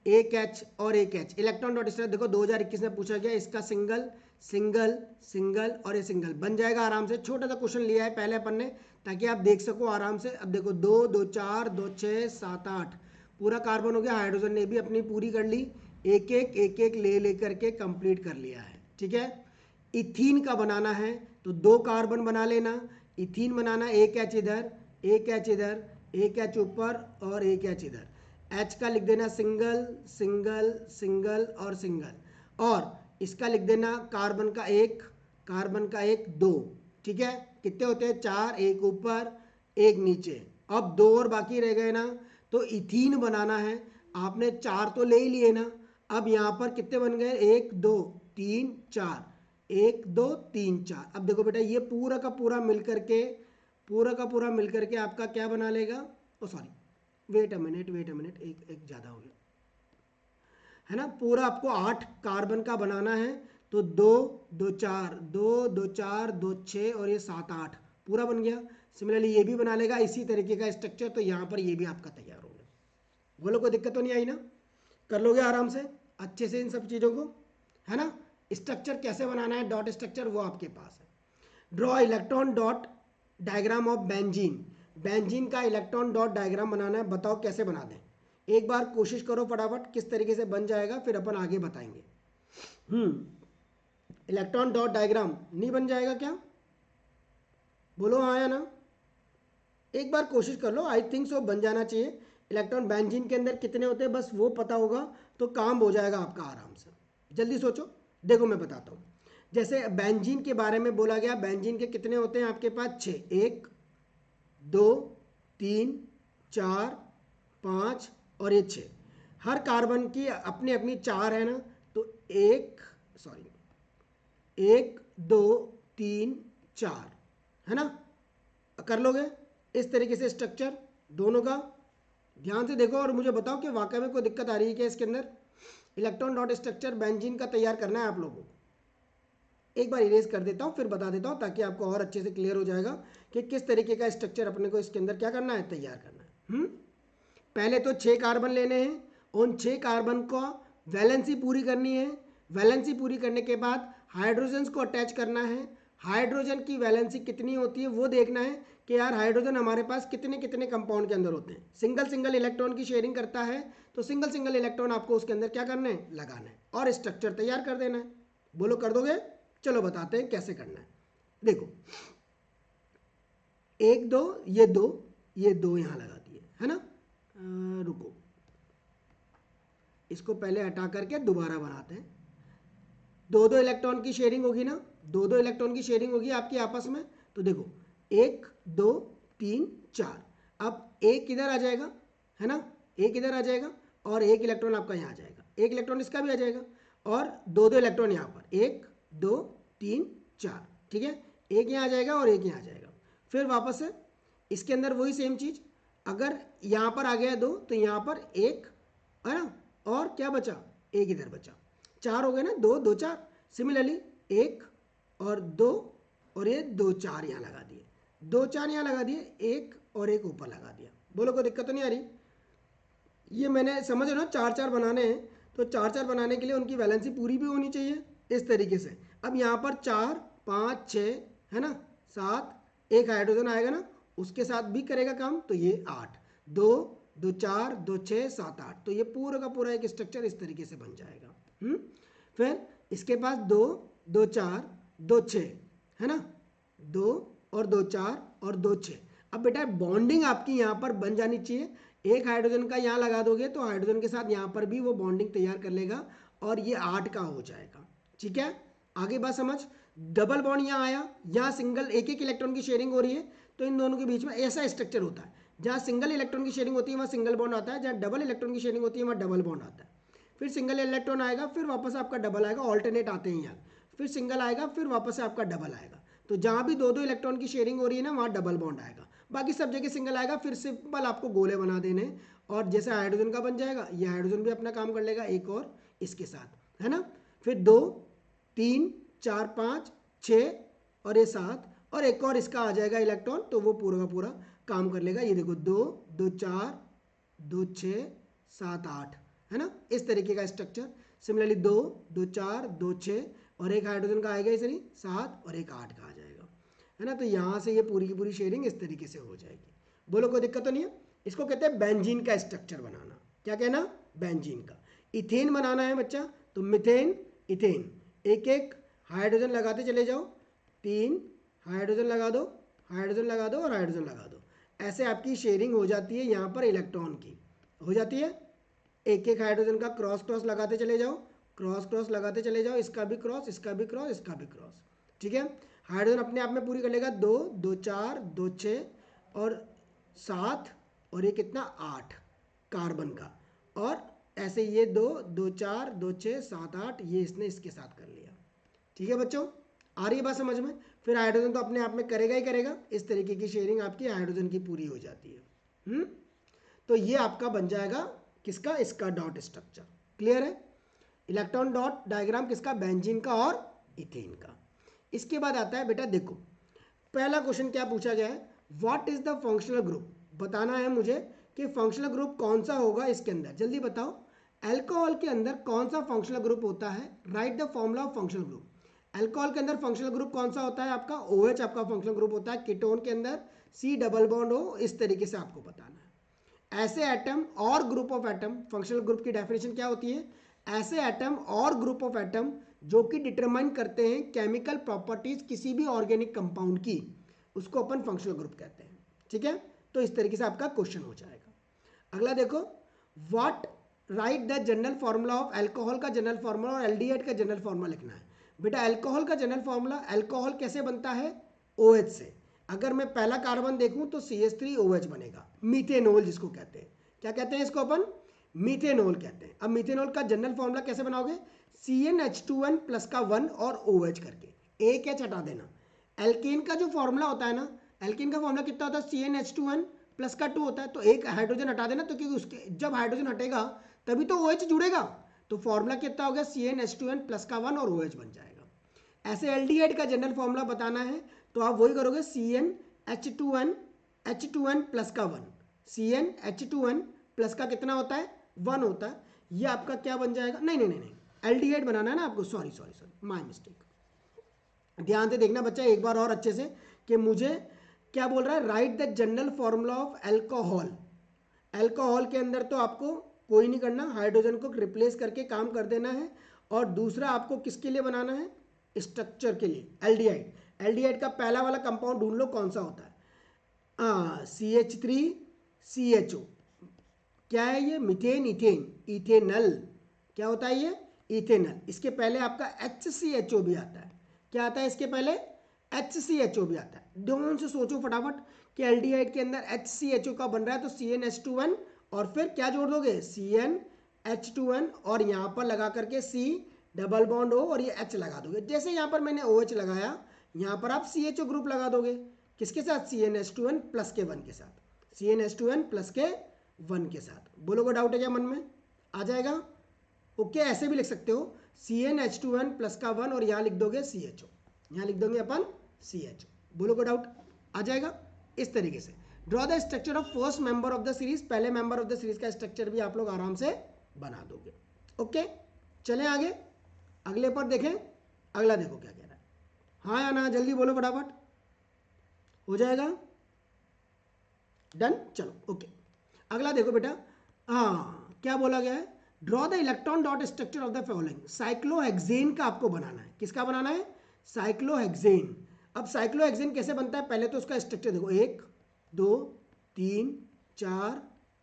एक H और एक H, इलेक्ट्रॉन डॉट स्ट्रक्चर देखो 2021 में पूछा गया, इसका सिंगल सिंगल सिंगल और ये सिंगल बन जाएगा आराम से। छोटा सा क्वेश्चन लिया है पहले अपन ने, ताकि आप देख सको आराम से। अब देखो 2 2 4 2 6 7 8 पूरा कार्बन हो गया। हाइड्रोजन ने भी अपनी पूरी कर ली, एक एक ले लेकर के कंप्लीट कर लिया है। ठीक है, इथीन का बनाना है तो 2 कार्बन बना लेना, इथीन बनाना, एक H इधर, एक H इधर, एक H ऊपर और एक H इधर। H का लिख देना सिंगल सिंगल सिंगल और सिंगल, और इसका लिख देना कार्बन का एक 2। ठीक है, कितने होते हैं, 4, एक ऊपर एक नीचे। अब 2 और बाकी रह गए ना, तो इथीन बनाना है। आपने 4 तो ले ही लिए ना, अब यहाँ पर कितने बन गए, 1 2 3 4, 1 2 3 4। अब देखो बेटा ये पूरा का पूरा मिलकर के आपका क्या बना लेगा, ओ सॉरी वेट अ मिनट, एक ज़्यादा हो गया है ना। पूरा आपको 8 कार्बन का बनाना है, तो 2 2 4 2 2 4 2 6 और ये 7 8 पूरा बन गया। सिमिलरली ये भी बना लेगा इसी तरीके का स्ट्रक्चर, तो यहाँ पर ये भी आपका तैयार हो गया। बोलो कोई दिक्कत तो नहीं आई ना, कर लोगे आराम से अच्छे से इन सब चीज़ों को, है ना। स्ट्रक्चर कैसे बनाना है, डॉट स्ट्रक्चर वो आपके पास है। Draw electron dot diagram of benzene, benzene का इलेक्ट्रॉन डॉट डायग्राम बनाना है, बताओ कैसे बना दें। एक बार कोशिश करो फटाफट किस तरीके से बन जाएगा, फिर अपन आगे बताएंगे। इलेक्ट्रॉन डॉट डायग्राम नहीं बन जाएगा क्या, बोलो हाँ या ना, एक बार कोशिश कर लो, आई थिंक सो बन जाना चाहिए। इलेक्ट्रॉन बेंजीन के अंदर कितने होते हैं बस वो पता होगा तो काम हो जाएगा आपका आराम से। जल्दी सोचो, देखो मैं बताता हूँ। जैसे बेंजीन के बारे में बोला गया, बेंजीन के कितने होते हैं आपके पास, 6, 1 2 3 4 5 और ये 6। हर कार्बन की अपनी अपनी 4 है ना, तो 1 2 3 4 है ना, कर लोगे इस तरीके से स्ट्रक्चर दोनों का। ध्यान से देखो और मुझे बताओ कि वाकई में कोई दिक्कत आ रही है क्या इसके अंदर। इलेक्ट्रॉन डॉट स्ट्रक्चर बेंजीन का तैयार करना है आप लोगों को। एक बार इरेज कर देता हूँ फिर बता देता हूँ ताकि आपको और अच्छे से क्लियर हो जाएगा कि किस तरीके का स्ट्रक्चर अपने को इसके अंदर क्या करना है, तैयार करना है। पहले तो 6 कार्बन लेने हैं, उन 6 कार्बन को वैलेंसी पूरी करनी है। वैलेंसी पूरी करने के बाद हाइड्रोजन्स को अटैच करना है। हाइड्रोजन की वैलेंसी कितनी होती है वो देखना है कि यार हाइड्रोजन हमारे पास कितने कितने कंपाउंड के अंदर होते हैं। सिंगल सिंगल इलेक्ट्रॉन की शेयरिंग करता है तो सिंगल सिंगल इलेक्ट्रॉन आपको उसके अंदर क्या करना है, लगाना है और स्ट्रक्चर तैयार कर देना है। बोलो कर दोगे, चलो बताते हैं कैसे करना है। देखो 1 2 ये 2 यहाँ लगा दिए है ना। रुको इसको पहले हटा करके दोबारा बनाते हैं। 2 इलेक्ट्रॉन की शेयरिंग होगी ना, 2 इलेक्ट्रॉन की शेयरिंग होगी आपकी आपस में। तो देखो 1 2 3 4, अब एक इधर आ जाएगा है ना, एक इधर आ जाएगा और एक इलेक्ट्रॉन आपका यहाँ आ जाएगा, एक इलेक्ट्रॉन इसका भी आ जाएगा और 2 इलेक्ट्रॉन यहाँ पर 1 2 3 4, ठीक है, एक यहाँ आ जाएगा और एक यहाँ आ जाएगा। फिर वापस से इसके अंदर वही सेम चीज़, अगर यहाँ पर आ गया 2 तो यहाँ पर 1 है ना, और क्या बचा, एक इधर बचा, 4 हो गए ना, 2 2 4। सिमिलरली 1 और 2 और ये 2 4 यहाँ लगा दिए, 2 4 यहाँ लगा दिए, एक और एक ऊपर लगा दिया। बोलो कोई दिक्कत तो नहीं आ रही। ये मैंने समझ रहे ना 4 4 बनाने हैं तो 4 4 बनाने के लिए उनकी वैलेंसी पूरी भी होनी चाहिए इस तरीके से। अब यहाँ पर 4 5 6 है ना, 7, एक हाइड्रोजन आएगा ना उसके साथ भी करेगा काम, तो ये 8, 2 2 4 2 6 7 8, तो ये पूरा का पूरा एक स्ट्रक्चर इस तरीके से बन जाएगा। फिर इसके पास 2 2 4 2 6 है ना, 2 और 2 4 और 2 6। अब बेटा बॉन्डिंग आपकी यहाँ पर बन जानी चाहिए। एक हाइड्रोजन का यहाँ लगा दोगे तो हाइड्रोजन के साथ यहाँ पर भी वो बॉन्डिंग तैयार कर लेगा और ये 8 का हो जाएगा। ठीक है, आगे बात समझ। डबल बॉन्ड यहाँ आया, यहाँ सिंगल एक एक इलेक्ट्रॉन की शेयरिंग हो रही है तो इन दोनों के बीच में ऐसा स्ट्रक्चर होता है। जहाँ सिंगल इलेक्ट्रॉन की शेयरिंग होती है वहाँ सिंगल बॉन्ड आता है, जहाँ डबल इलेक्ट्रॉन की शेयरिंग होती है वहाँ डबल बॉन्ड आता है। फिर सिंगल इलेक्ट्रॉन आएगा फिर वापस आपका डबल आएगा, ऑल्टरनेट आते हैं यहाँ, फिर सिंगल आएगा फिर वापस से आपका डबल आएगा। तो जहाँ भी 2 इलेक्ट्रॉन की शेयरिंग हो रही है ना वहाँ डबल बॉन्ड आएगा, बाकी सब जगह सिंगल आएगा। फिर सिंपल आपको गोले बना देने और जैसे हाइड्रोजन का बन जाएगा ये हाइड्रोजन भी अपना काम कर लेगा एक और इसके साथ है ना। फिर 2 3 4 5 6 और ये 7 और एक और इसका आ जाएगा इलेक्ट्रॉन, तो वो पूरा का पूरा काम कर लेगा। ये देखो 2 2 4 2 6 7 8 है ना, इस तरीके का स्ट्रक्चर। सिमिलरली 2 2 4 2 6 और एक हाइड्रोजन का आएगा इसे 7 और एक 8 का आ जाएगा है ना। तो यहाँ से ये पूरी की पूरी शेयरिंग इस तरीके से हो जाएगी। बोलो कोई दिक्कत तो नहीं है। इसको कहते हैं बेंजीन का स्ट्रक्चर बनाना। क्या कहना, बेंजीन का। इथेन बनाना है बच्चा तो मिथेन इथेन, एक एक हाइड्रोजन लगाते चले जाओ, 3 हाइड्रोजन लगा दो, हाइड्रोजन लगा दो और हाइड्रोजन लगा दो, ऐसे आपकी शेयरिंग हो जाती है यहाँ पर इलेक्ट्रॉन की हो जाती है। एक एक हाइड्रोजन का क्रॉस क्रॉस लगाते चले जाओ, क्रॉस क्रॉस लगाते चले जाओ, इसका भी क्रॉस इसका भी क्रॉस इसका भी क्रॉस। ठीक है, हाइड्रोजन अपने आप में पूरी कर लेगा 2 2 4 2 6 और 7 और ये कितना 8 कार्बन का, और ऐसे ये 2 2 4 2 6 7 8 ये इसने इसके साथ कर लिया। ठीक है बच्चों, आ रही है बात समझ में। फिर हाइड्रोजन तो अपने आप में करेगा ही करेगा, इस तरीके की शेयरिंग आपकी हाइड्रोजन की पूरी हो जाती है। तो ये आपका बन जाएगा किसका, इसका डॉट स्ट्रक्चर। क्लियर है। इलेक्ट्रॉन डॉट डायग्राम किसका, बेंजीन का और इथेन का। इसके बाद आता है बेटा देखो पहला क्वेश्चन क्या पूछा गया है, what is the functional group, बताना है मुझे कि फंक्शनल ग्रुप कौन सा होगा इसके अंदर, जल्दी बताओ। अल्कोहल के अंदर कौन सा फंक्शनल ग्रुप होता है, write the formula of functional group. Alcohol के अंदर फंक्शनल ग्रुप कौन सा होता है आपका, OH आपका फंक्शनल ग्रुप होता है। कीटोन के अंदर C डबल बॉन्ड हो, इस तरीके से आपको बताना है। ऐसे एटम और group of atom, functional group की डेफिनेशन क्या होती है, ऐसे एटम और ग्रुप ऑफ एटम जो कि डिटरमाइन करते हैं केमिकल प्रॉपर्टीज किसी भी ऑर्गेनिक कंपाउंड की, उसको अपन फंक्शनल ग्रुप कहते हैं। ठीक है, तो इस तरीके से आपका क्वेश्चन हो जाएगा। अगला देखो, what right the general formula of alcohol का जनरल फॉर्मूला और एल्डिहाइड का जनरल फॉर्मूला लिखना है। बेटा अल्कोहल का जनरल फॉर्मूला, अल्कोहल कैसे बनता है, OH से। अगर मैं पहला कार्बन देखूं तो CH3OH बनेगा, मीथेनॉल जिसको कहते हैं। क्या कहते हैं इसको अपन, मीथेनॉल कहते हैं। अब मीथेनॉल का जनरल फॉर्मूला कैसे बनाओगे, CnH2n प्लस का 1 और OH करके, एक H हटा देना। एल्केन का जो फॉर्मूला होता है ना, एल्केन का फॉर्मूला कितना होता है, CnH2n प्लस का 2 होता है, तो एक हाइड्रोजन हटा देना, तो क्योंकि उसके जब हाइड्रोजन हटेगा तभी तो OH जुड़ेगा, तो फॉर्मूला कितना हो गया, CnH2n प्लस का 1 और OH बन जाएगा। ऐसे एल्डिहाइड का जनरल फॉर्मूला बताना है तो आप वही करोगे, CnH2n प्लस का 1, CnH2n प्लस का कितना होता है, 1 होता है। ये आपका क्या बन जाएगा, नहीं नहीं नहीं नहीं एल्डिहाइड बनाना है ना आपको, sorry sorry sorry my mistake. ध्यान से देखना बच्चा एक बार और अच्छे से कि मुझे क्या बोल रहा है, write the general formula of alcohol. Alcohol के अंदर तो आपको कोई नहीं करना, हाइड्रोजन को रिप्लेस करके काम कर देना है। और दूसरा आपको किसके लिए बनाना है, स्ट्रक्चर के लिए, एल्डिहाइड। एल्डिहाइड का पहला वाला कंपाउंड ढूंढ लो कौन सा होता है, CH3CHO। क्या है ये, मिथेन, इथेन, इथेनल। क्या होता है ये, इथेनल। इसके पहले आपका HCHO भी आता है। क्या आता है इसके पहले, HCHO भी आता है। ध्यान से सोचो फटाफट कि एल्डिहाइड के अंदर HCHO का बन रहा है, तो CnH2n और फिर क्या जोड़ दोगे, CnH2n और यहाँ पर लगा करके C डबल बॉन्ड हो और ये H लगा दोगे। जैसे यहाँ पर मैंने OH लगाया, यहाँ पर आप CHO ग्रुप लगा दोगे, किसके साथ, CnH2n प्लस के 1 के साथ, CnH2n प्लस के 1 के साथ। बोलोगे डाउट है क्या मन में, आ जाएगा। ओके, ऐसे भी लिख सकते हो, CnH2n प्लस का 1 और यहाँ लिख दोगे CHO, यहाँ लिख दोगे अपन CHO। बोलोगे डाउट आ जाएगा। इस तरीके से draw the structure of first member of the series, पहले मेंबर ऑफ द सीरीज का स्ट्रक्चर भी आप लोग आराम से बना दोगे। ओके, चलें आगे, अगले पर देखें। अगला देखो क्या कह रहा है, हाँ या ना, जल्दी बोलो फटाफट, हो जाएगा डन। चलो ओके, अगला देखो बेटा, हाँ क्या बोला गया है, draw the electron dot structure of the following. Cyclohexane का आपको बनाना है, किसका बनाना है, साइक्लोहेक्सेन। अब साइक्लोहेक्सेन कैसे बनता है, पहले तो उसका स्ट्रक्चर देखो, 1 2 3 4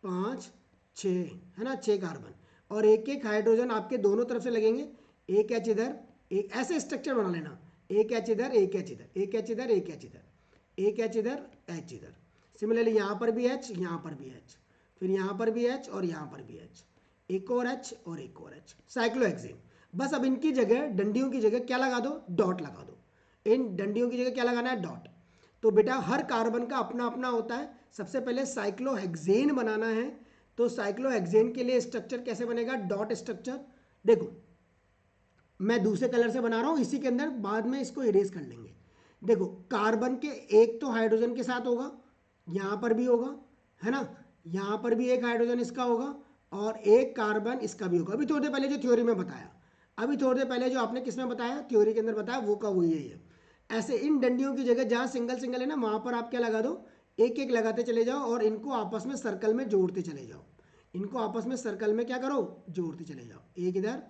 5 6 है ना, 6 कार्बन और एक एक हाइड्रोजन आपके दोनों तरफ से लगेंगे, एक H इधर, एक ऐसे स्ट्रक्चर बना लेना, एक H इधर, एक H इधर, एक H इधर, एक H इधर, एक H इधर, H इधर। सिमिलरली यहाँ पर भी H, यहाँ पर भी H, फिर यहाँ पर भी H और यहाँ पर भी H, एक और H और एक और H, साइक्लोहेक्सेन। बस अब इनकी जगह, डंडियों की जगह क्या लगा दो, डॉट लगा दो। इन डंडियों की जगह क्या लगाना है, डॉट। तो बेटा हर कार्बन का अपना अपना होता है। सबसे पहले साइक्लोहेक्सेन बनाना है, तो साइक्लोहेक्सेन के लिए स्ट्रक्चर कैसे बनेगा, डॉट स्ट्रक्चर। देखो मैं दूसरे कलर से बना रहा हूँ, इसी के अंदर बाद में इसको इरेज कर लेंगे। देखो कार्बन के एक तो हाइड्रोजन के साथ होगा, यहाँ पर भी होगा, है ना, यहाँ पर भी एक हाइड्रोजन इसका होगा और एक कार्बन इसका भी होगा। अभी थोड़ी देर पहले जो थ्योरी में बताया, अभी थोड़ी देर पहले जो आपने किस में बताया, थ्योरी के अंदर बताया, वो का वही है। ऐसे इन डंडियों की जगह जहाँ सिंगल सिंगल है ना, वहाँ पर आप क्या लगा दो, एक एक लगाते चले जाओ और इनको आपस में सर्कल में जोड़ते चले जाओ। इनको आपस में सर्कल में क्या करो, जोड़ते चले जाओ, एक इधर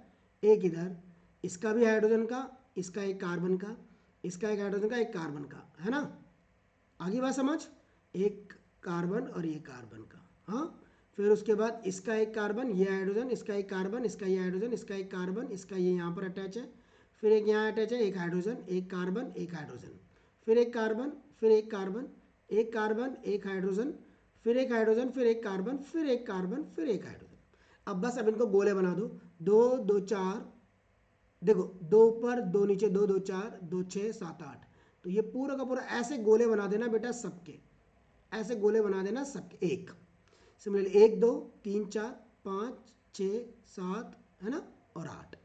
एक इधर, इसका भी हाइड्रोजन का, इसका एक कार्बन का, इसका एक हाइड्रोजन का, एक कार्बन का, है ना। आगे बात समझ, एक कार्बन और ये कार्बन का, हाँ। फिर उसके बाद इसका एक कार्बन, ये हाइड्रोजन, इसका एक कार्बन, इसका ये हाइड्रोजन, इसका एक कार्बन, इसका ये यहाँ पर अटैच है, फिर एक यहाँ अटैच है, एक हाइड्रोजन, एक कार्बन, एक हाइड्रोजन, फिर एक कार्बन, फिर एक कार्बन, एक कार्बन, एक हाइड्रोजन, फिर एक हाइड्रोजन, फिर एक कार्बन, फिर एक कार्बन, फिर एक हाइड्रोजन। अब बस अब इनको गोले बना दो, 2 2 4, देखो 2 ऊपर 2 नीचे, 2 2 4 2 6 7 8, तो ये पूरा का पूरा ऐसे गोले बना देना बेटा सबके, ऐसे गोले बना देना सबके एक। सिमिलरली 1 2 3 4 5 6 7 है ना, और 8,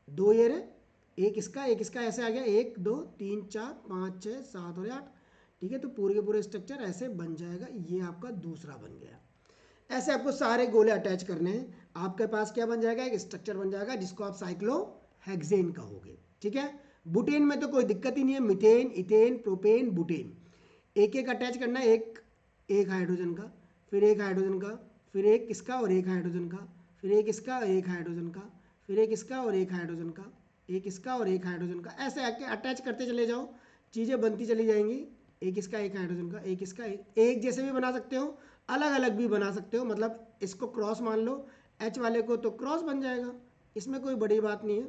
2 ये रहे, एक इसका ऐसे आ गया, 1 2 3 4 5 6 7 और 8। ठीक है। तो पूरे के पूरे स्ट्रक्चर ऐसे बन जाएगा, ये आपका दूसरा बन गया। ऐसे आपको सारे गोले अटैच करने हैं, आपके पास क्या बन जाएगा, एक स्ट्रक्चर बन जाएगा जिसको आप साइक्लोहेक्सेन कहोगे, ठीक है। बुटेन में तो कोई दिक्कत ही नहीं है, मीथेन, इथेन, प्रोपेन, बुटेन, एक एक अटैच करना है, एक हाइड्रोजन का, फिर एक हाइड्रोजन का, फिर एक इसका और एक हाइड्रोजन का, फिर एक इसका और एक हाइड्रोजन का, फिर एक इसका और एक हाइड्रोजन का, एक इसका और एक हाइड्रोजन का, ऐसे अटैच करते चले जाओ, चीज़ें बनती चली जाएंगी। एक इसका एक हाइड्रोजन का, एक इसका एक जैसे भी बना सकते हो, अलग अलग भी बना सकते हो, मतलब इसको क्रॉस मान लो, एच वाले को तो क्रॉस बन जाएगा, इसमें कोई बड़ी बात नहीं है।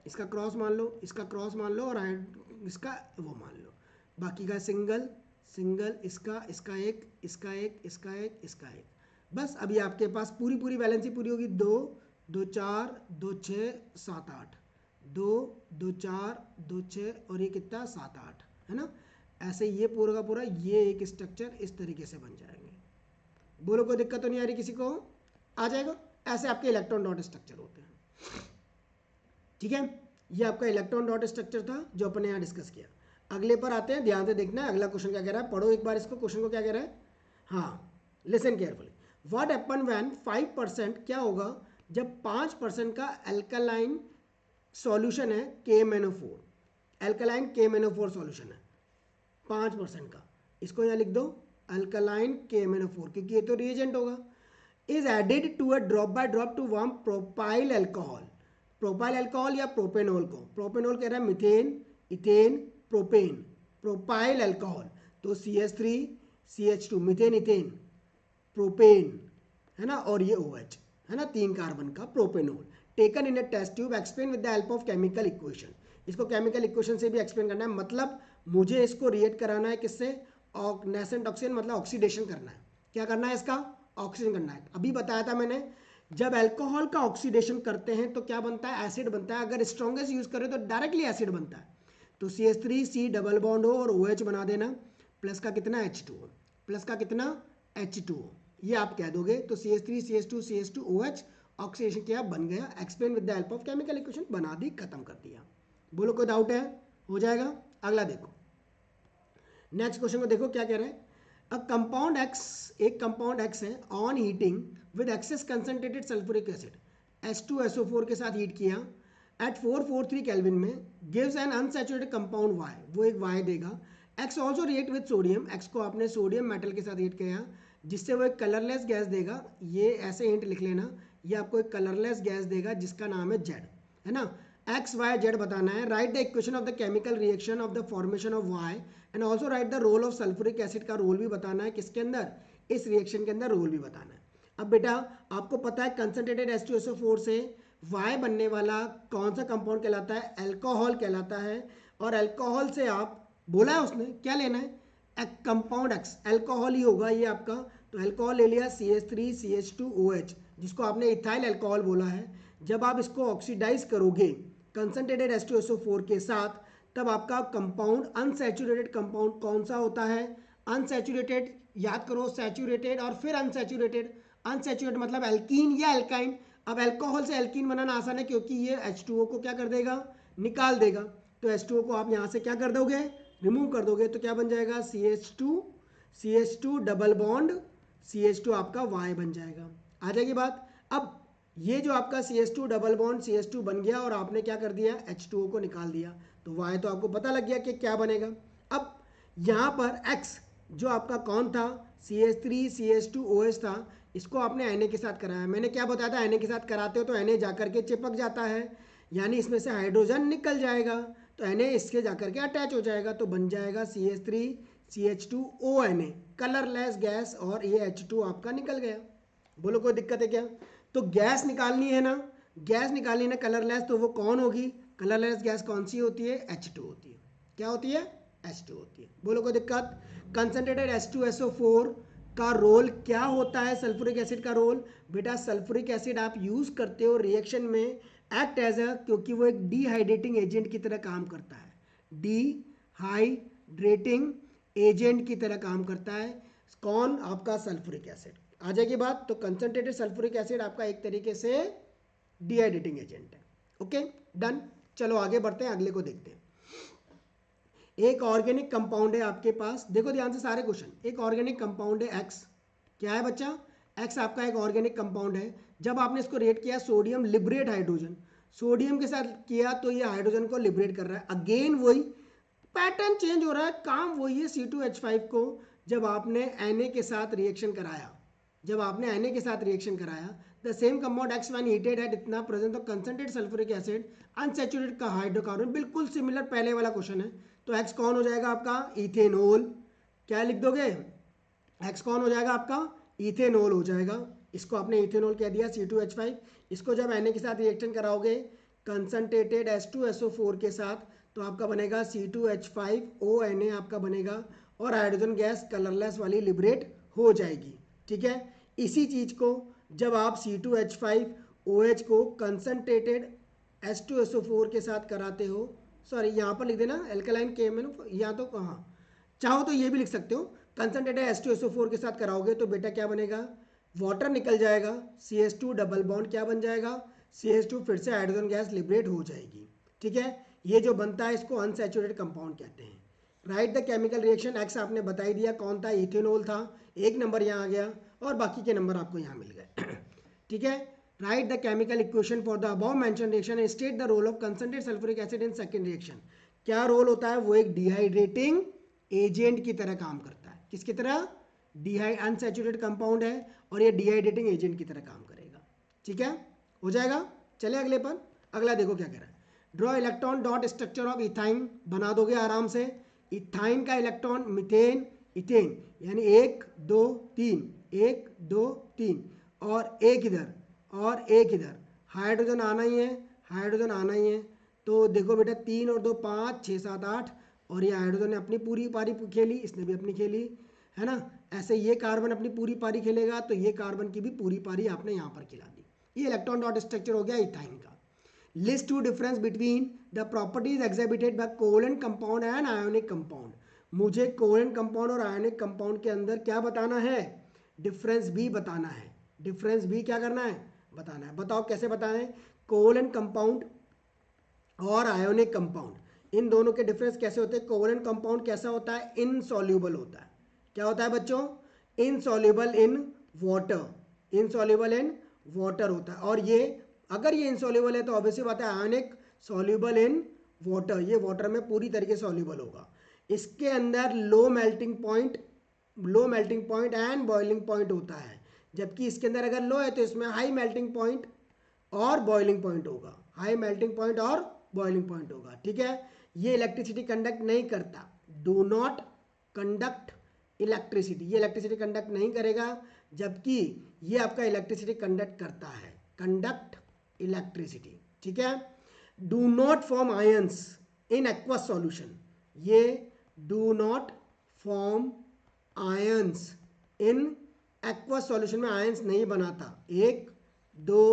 इसका क्रॉस मान लो, इसका क्रॉस मान लो, और इसका वो मान लो, बाकी का सिंगल सिंगल, इसका एक, इसका एक, इसका एक, इसका एक, बस। अभी आपके पास पूरी पूरी वैलेंसी पूरी होगी, 2 2 4 2 6 7 8, 2 2 4 2 6 और ये कितना 7 8, है ना। ऐसे ये पूरा का पूरा ये एक स्ट्रक्चर इस तरीके से बन जाएंगे। बोलो कोई दिक्कत तो नहीं आ रही किसी को, आ जाएगा। ऐसे आपके इलेक्ट्रॉन डॉट स्ट्रक्चर होते हैं, ठीक है। ये आपका इलेक्ट्रॉन डॉट स्ट्रक्चर था जो अपने यहाँ डिस्कस किया। अगले पर आते हैं, ध्यान से देखना है अगला क्वेश्चन क्या कह रहा है, पढ़ो एक बार इसको, क्वेश्चन को क्या कह रहा है। हाँ, listen carefully. What happen when 5%, क्या होगा जब 5% का एल्कालाइन सॉल्यूशन है KMnO4, एल्कालाइन KMnO4 सॉल्यूशन है 5% का, इसको यहाँ लिख दो अल्कलाइन KMnO4, क्योंकि ये तो रिएजेंट होगा। Is added to a drop by drop to warm propyl alcohol, propyl alcohol या प्रोपेनॉल को, प्रोपेनॉल कह रहा है methane, ethane, propane, propyl alcohol, तो CH3 CH2, methane ethane propane, है ना, और ये OH, है ना, 3 कार्बन का propanol, taken in a test tube, explain with the help of chemical equation. इसको केमिकल इक्वेशन से भी एक्सप्लेन करना है, मतलब मुझे इसको रिएक्ट कराना है किससे, नेसेंट ऑक्सीजन, मतलब ऑक्सीडेशन करना है। क्या करना है इसका, ऑक्सीजन करना है। अभी बताया था मैंने, जब अल्कोहल का ऑक्सीडेशन करते हैं तो क्या बनता है, एसिड बनता है। अगर स्ट्रॉन्गेस्ट यूज करें तो डायरेक्टली एसिड बनता है। तो CH3C डबल बॉन्ड हो और OH बना देना, प्लस का कितना H2O, प्लस का कितना H2O, ये आप कह दोगे। तो CH3 CH2 CH2 OH, oxidation किया बन गया, explain with the help of chemical equation, बना दी, खत्म कर दिया। बोलो कोई डाउट है, हो जाएगा। अगला देखो, नेक्स्ट क्वेश्चन को देखो क्या कह रहे हैं। अ कंपाउंड X, एक कंपाउंड X है, on heating with excess concentrated sulphuric acid, H2SO4 के साथ हीट किया एट 443 केल्विन में, gives an unsaturated compound Y, वो एक Y देगा। X also react with sodium, X को आपने सोडियम मेटल के साथ हीट किया, जिससे वो एक कलरलेस गैस देगा। ये ऐसे हिंट लिख लेना, ये आपको एक कलरलेस गैस देगा जिसका नाम है Z, है ना। X Y Z बताना है। Write the equation of the chemical reaction of the formation of Y and also write the role of sulphuric acid, का रोल भी बताना है किसके अंदर, इस रिएक्शन के अंदर रोल भी बताना है। अब बेटा आपको पता है कंसनट्रेटेड H2SO4 से Y बनने वाला कौन सा कंपाउंड कहलाता है, अल्कोहल कहलाता है। और अल्कोहल से आप, बोला है उसने क्या लेना है, कंपाउंड X, अल्कोहल ही होगा ये आपका। तो अल्कोहल ले लिया CH3 CH2 OH, जिसको आपने इथाइल अल्कोहल बोला है। जब आप इसको ऑक्सीडाइज करोगे कंसनट्रेटेड H2SO4 के साथ, तब आपका कंपाउंड अनसैचुरेटेड कंपाउंड कौन सा होता है, अनसैचुरेटेड, याद करो, सैचुरेटेड और फिर अनसैचुरेटेड। अनसैचुरेटेड मतलब एल्कीन या एल्काइन। अब अल्कोहल से एल्कीन बनाना आसान है, क्योंकि ये H2O को क्या कर देगा, निकाल देगा। तो H2O को आप यहाँ से क्या कर दोगे, रिमूव कर दोगे, तो क्या बन जाएगा CH2 डबल बॉन्ड CH2 आपका Y बन जाएगा। आ जाएगी बात। अब ये जो आपका CH2 डबल बॉन्ड CH2 बन गया और आपने क्या कर दिया, H2O को निकाल दिया, तो Y तो आपको पता लग गया कि क्या बनेगा। अब यहाँ पर X जो आपका कौन था, CH3 CH2 OH था, इसको आपने Na के साथ कराया। मैंने क्या बताया था, Na के साथ कराते हो तो Na जाकर के चिपक जाता है, यानी इसमें से हाइड्रोजन निकल जाएगा, तो Na इसके जाकर के अटैच हो जाएगा, तो बन जाएगा CH3 CH2ONA, कलरलेस गैस, और ये H2 आपका निकल गया। बोलो कोई दिक्कत है क्या। तो गैस निकालनी है ना, गैस निकालनी है ना कलरलेस, तो वो कौन होगी, कलरलेस गैस कौन सी होती है, H2 होती है। क्या होती है, H2 होती है। बोलो कोई दिक्कत। कंसनट्रेटेड H2SO4 का रोल क्या होता है, सल्फ्यूरिक एसिड का रोल, बेटा सल्फ्यूरिक एसिड आप यूज करते हो रिएक्शन में एक्ट एज अ, क्योंकि वो एक डिहाइड्रेटिंग एजेंट की तरह काम करता है, डिहाइड्रेटिंग एजेंट की तरह काम करता है। कौन, आपका सल्फ्यूरिक एसिड। आ जाएगी बात। तो कंसंट्रेटेड सल्फ्यूरिक एसिड आपका एक तरीके से डिहाइड्रेटिंग एजेंट है। ओके डन, चलो आगे बढ़ते हैं, अगले को देखते हैं। एक ऑर्गेनिक कंपाउंड है आपके पास, देखो ध्यान से सारे क्वेश्चन। एक ऑर्गेनिक कंपाउंड है एक्स, क्या है बच्चा, एक्स आपका एक ऑर्गेनिक कंपाउंड है। जब आपने इसको रेट किया सोडियम लिबरेट हाइड्रोजन, सोडियम के साथ किया तो ये हाइड्रोजन को लिबरेट कर रहा है। अगेन वही पैटर्न चेंज हो रहा है, काम वही है। C2H5 को जब आपने Na के साथ रिएक्शन कराया, जब आपने Na के साथ रिएक्शन कराया, the same compound x when heated at इतना present of concentrated sulphuric acid unsaturated का हाइड्रोकार्बन, बिल्कुल सिमिलर पहले वाला क्वेश्चन है। तो एक्स कौन हो जाएगा आपका, इथेनॉल। क्या लिख दोगे, एक्स कौन हो जाएगा आपका, इथेनॉल हो जाएगा। इसको आपने इथेनॉल कह दिया C2H5। इसको जब Na के साथ रिएक्शन कराओगे कंसंट्रेटेड H2SO4 के साथ, तो आपका बनेगा C2H5ONa आपका बनेगा, और हाइड्रोजन गैस कलरलेस वाली लिबरेट हो जाएगी। ठीक है, इसी चीज़ को जब आप C2H5OH को कंसंट्रेटेड H2SO4 के साथ कराते हो, सॉरी यहाँ पर लिख देना एल्कलाइन KMnO, या तो कहाँ चाहो तो ये भी लिख सकते हो, कंसंट्रेटेड H2SO4 के साथ कराओगे तो बेटा क्या बनेगा, वाटर निकल जाएगा, CH2 डबल बॉन्ड क्या बन जाएगा, CH2, फिर से हाइड्रोजन गैस लिबरेट हो जाएगी। ठीक है, ये जो बनता है इसको अनसैचुरेटेड कंपाउंड कहते हैं। Right the chemical reaction, x आपने बता ही दिया कौन था, इथेनॉल था। एक नंबर यहाँ आ गया और बाकी के नंबर आपको यहाँ मिल गए। ठीक है, write the chemical equation for the above mention reaction and state the role of concentrated sulphuric acid in second reaction. क्या रोल होता है, वो एक डिहाइड्रेटिंग एजेंट की तरह काम करता है। किसकी तरह, अनसैचुरेटेड कंपाउंड है और ये डिहाइड्रेटिंग एजेंट की तरह काम करेगा। ठीक है, हो जाएगा। चले अगले पर, अगला देखो क्या कह रहा है, draw electron dot structure of ethyne, बना दोगे आराम से। इथाइन का इलेक्ट्रॉन, मीथेन, इथेन, यानी 1 2 3, 1 2 3, और एक इधर और एक इधर, हाइड्रोजन आना ही है, हाइड्रोजन आना ही है। तो देखो बेटा 3 और 2 5 6 7 8, और ये हाइड्रोजन ने अपनी पूरी पारी खेली, इसने भी अपनी खेली, है ना। ऐसे ये कार्बन अपनी पूरी पारी खेलेगा तो ये कार्बन की भी पूरी पारी आपने यहाँ पर खिला दी। ये इलेक्ट्रॉन डॉट स्ट्रक्चर हो गया इथाइन का। List two difference between the properties exhibited by covalent compound and ionic compound. मुझे कोवेलेंट कंपाउंड और आयोनिक कंपाउंड के अंदर क्या बताना है, डिफरेंस भी बताना है। डिफरेंस भी क्या करना है, बताना है। बताओ कैसे बताएं, कोवेलेंट कंपाउंड और आयोनिक कंपाउंड, इन दोनों के डिफरेंस कैसे होते हैं। कोवेलेंट कंपाउंड कैसा होता है, इनसॉल्यूबल होता है। क्या होता है बच्चों, insoluble in water, insoluble in water होता है। और ये अगर ये इनसॉल्यूबल है तो ऑब्वियसली बात है आयोनिक सॉल्यूबल इन वाटर, ये वाटर में पूरी तरीके से सॉल्यूबल होगा। इसके अंदर low melting point, low melting point and boiling point होता है, जबकि इसके अंदर अगर लो है तो इसमें हाई मेल्टिंग पॉइंट और बॉइलिंग पॉइंट होगा, हाई मेल्टिंग पॉइंट और बॉइलिंग पॉइंट होगा। ठीक है, ये इलेक्ट्रिसिटी कंडक्ट नहीं करता, डू नॉट कंडक्ट इलेक्ट्रिसिटी, ये इलेक्ट्रिसिटी कंडक्ट नहीं करेगा, जबकि ये आपका इलेक्ट्रिसिटी कंडक्ट करता है, कंडक्ट इलेक्ट्रिसिटी। ठीक है, do not form ions in aqueous solution, ये do not form ions in aqueous solution में आयंस नहीं बनाता, 1 2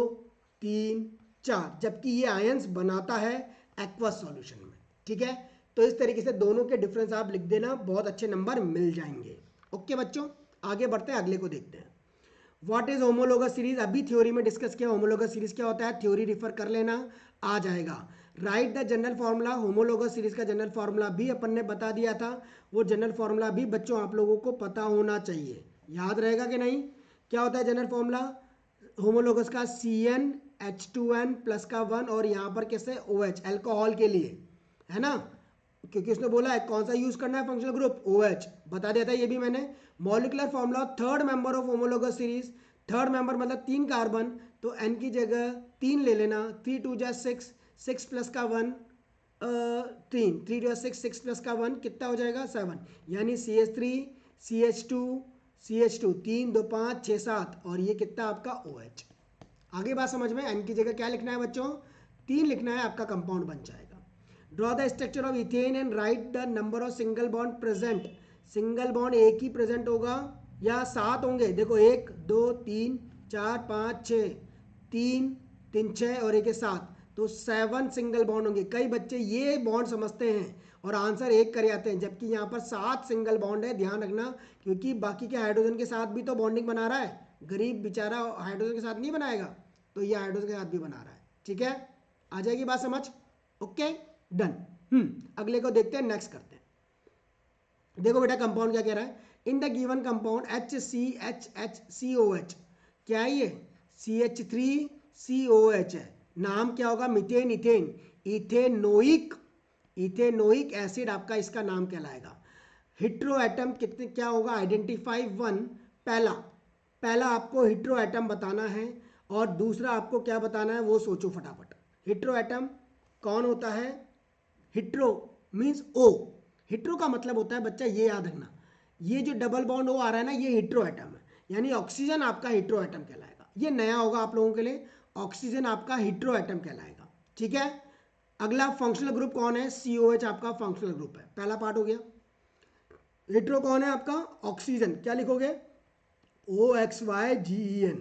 3 4, जबकि ये आयंस बनाता है एक्वस सॉल्यूशन में। ठीक है, तो इस तरीके से दोनों के डिफरेंस आप लिख देना, बहुत अच्छे नंबर मिल जाएंगे। ओके बच्चों, आगे बढ़ते हैं, अगले को देखते हैं। व्हाट इज होमोलोगस सीरीज, अभी थ्योरी में डिस्कस किया होमोलोगस सीरीज क्या होता है, थ्योरी रिफर कर लेना, आ जाएगा। Right the general formula, homologous series का जनरल फॉर्मूला भी अपन ने बता दिया था, वो जनरल फॉर्मूला भी बच्चों आप लोगों को पता होना चाहिए, याद रहेगा कि नहीं। क्या होता है जनरल फॉर्मूला होमोलोगस का, CnH2n प्लस का 1, और यहाँ पर कैसे OH, अल्कोहल के लिए, है ना, क्योंकि उसने बोला है कौन सा यूज करना है फंक्शनल ग्रुप, OH, बता दिया था ये भी मैंने। Molecular formula, third member of homologous series, third member मतलब 3 कार्बन, तो N की जगह 3 ले लेना, 3 2 जा 6, 6 प्लस का 1 3, 3 2 6, 6 प्लस का 1 कितना हो जाएगा 7, यानी CH3 CH2 CH2, 3 2 5 6 7, और ये कितना आपका OH। आगे बात समझ में, N की जगह क्या लिखना है बच्चों, 3 लिखना है, आपका कंपाउंड बन जाएगा। Draw the structure of ethane and right the number of single bond present, single bond एक ही प्रेजेंट होगा या 7 होंगे, देखो 1 2 3 4 5 6, 3 3 6 और 1 7, तो 7 सिंगल बॉन्ड होंगे। कई बच्चे ये बॉन्ड समझते हैं और आंसर 1 कर आते हैं, जबकि यहाँ पर 7 सिंगल बॉन्ड है, ध्यान रखना, क्योंकि बाकी के हाइड्रोजन के साथ भी तो बॉन्डिंग बना रहा है, गरीब बेचारा हाइड्रोजन के साथ नहीं बनाएगा, तो ये हाइड्रोजन के साथ भी बना रहा है। ठीक है, आ जाएगी बात समझ, ओके डन। अगले को देखते हैं, नेक्स्ट करते हैं। देखो बेटा कंपाउंड क्या कह रहा है, in the given compound HCHHCOH, क्या है ये CH3COH है, नाम क्या होगा methane ethane, ethanoic, ethanoic acid आपका इसका नाम कहलाएगा। हिट्रो एटम कितने क्या होगा, आइडेंटिफाई वन, पहला पहला आपको हिट्रो एटम बताना है और दूसरा आपको क्या बताना है वो सोचो फटाफट। हिट्रो एटम कौन होता है, हिट्रो मीन्स ओ, हिट्रो का मतलब होता है बच्चा ये याद रखना, ये जो डबल बॉन्ड ओ आ रहा है ना ये हिट्रो एटम है, यानी ऑक्सीजन आपका हिट्रो एटम कहलाएगा, ये नया होगा आप लोगों के लिए, ऑक्सीजन आपका हिट्रो एटम कहलाएगा, ठीक है। अगला फंक्शनल ग्रुप कौन है, COH आपका फंक्शनल ग्रुप है, पहला पार्ट हो गया। हिट्रो कौन है आपका, ऑक्सीजन, क्या लिखोगे OXYGEN।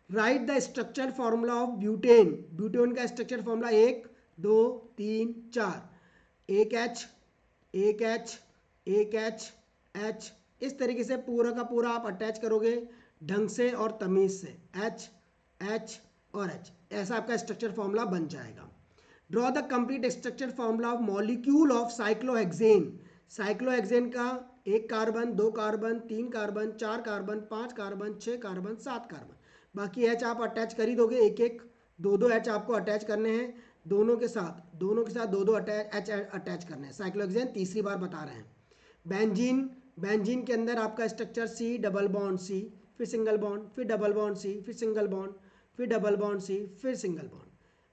Right the structure formula of butane, butane का स्ट्रक्चर फॉर्मूला 1 2 3 4, एक H एक H एक H H, इस तरीके से पूरा का पूरा आप अटैच करोगे ढंग से और तमीज से, H H और H, ऐसा आपका स्ट्रक्चर फॉर्मूला बन जाएगा। Draw the complete structure formula of molecule of cyclohexane, cyclohexane का एक कार्बन, दो कार्बन, तीन कार्बन, चार कार्बन, पांच कार्बन, छह कार्बन, सात कार्बन, बाकी एच आप अटैच कर ही दोगे, एक एक दो दो एच आपको अटैच करने हैं, दोनों के साथ दो दो एच अटैच करने हैं, साइक्लोहेक्सेन तीसरी बार बता रहे हैं। बेंजीन, बेंजीन के अंदर आपका structure C double bond C, फिर सिंगल बॉन्ड, फिर डबल बॉन्ड C, फिर सिंगल बॉन्ड, फिर डबल बॉन्ड C, फिर सिंगल बॉन्ड,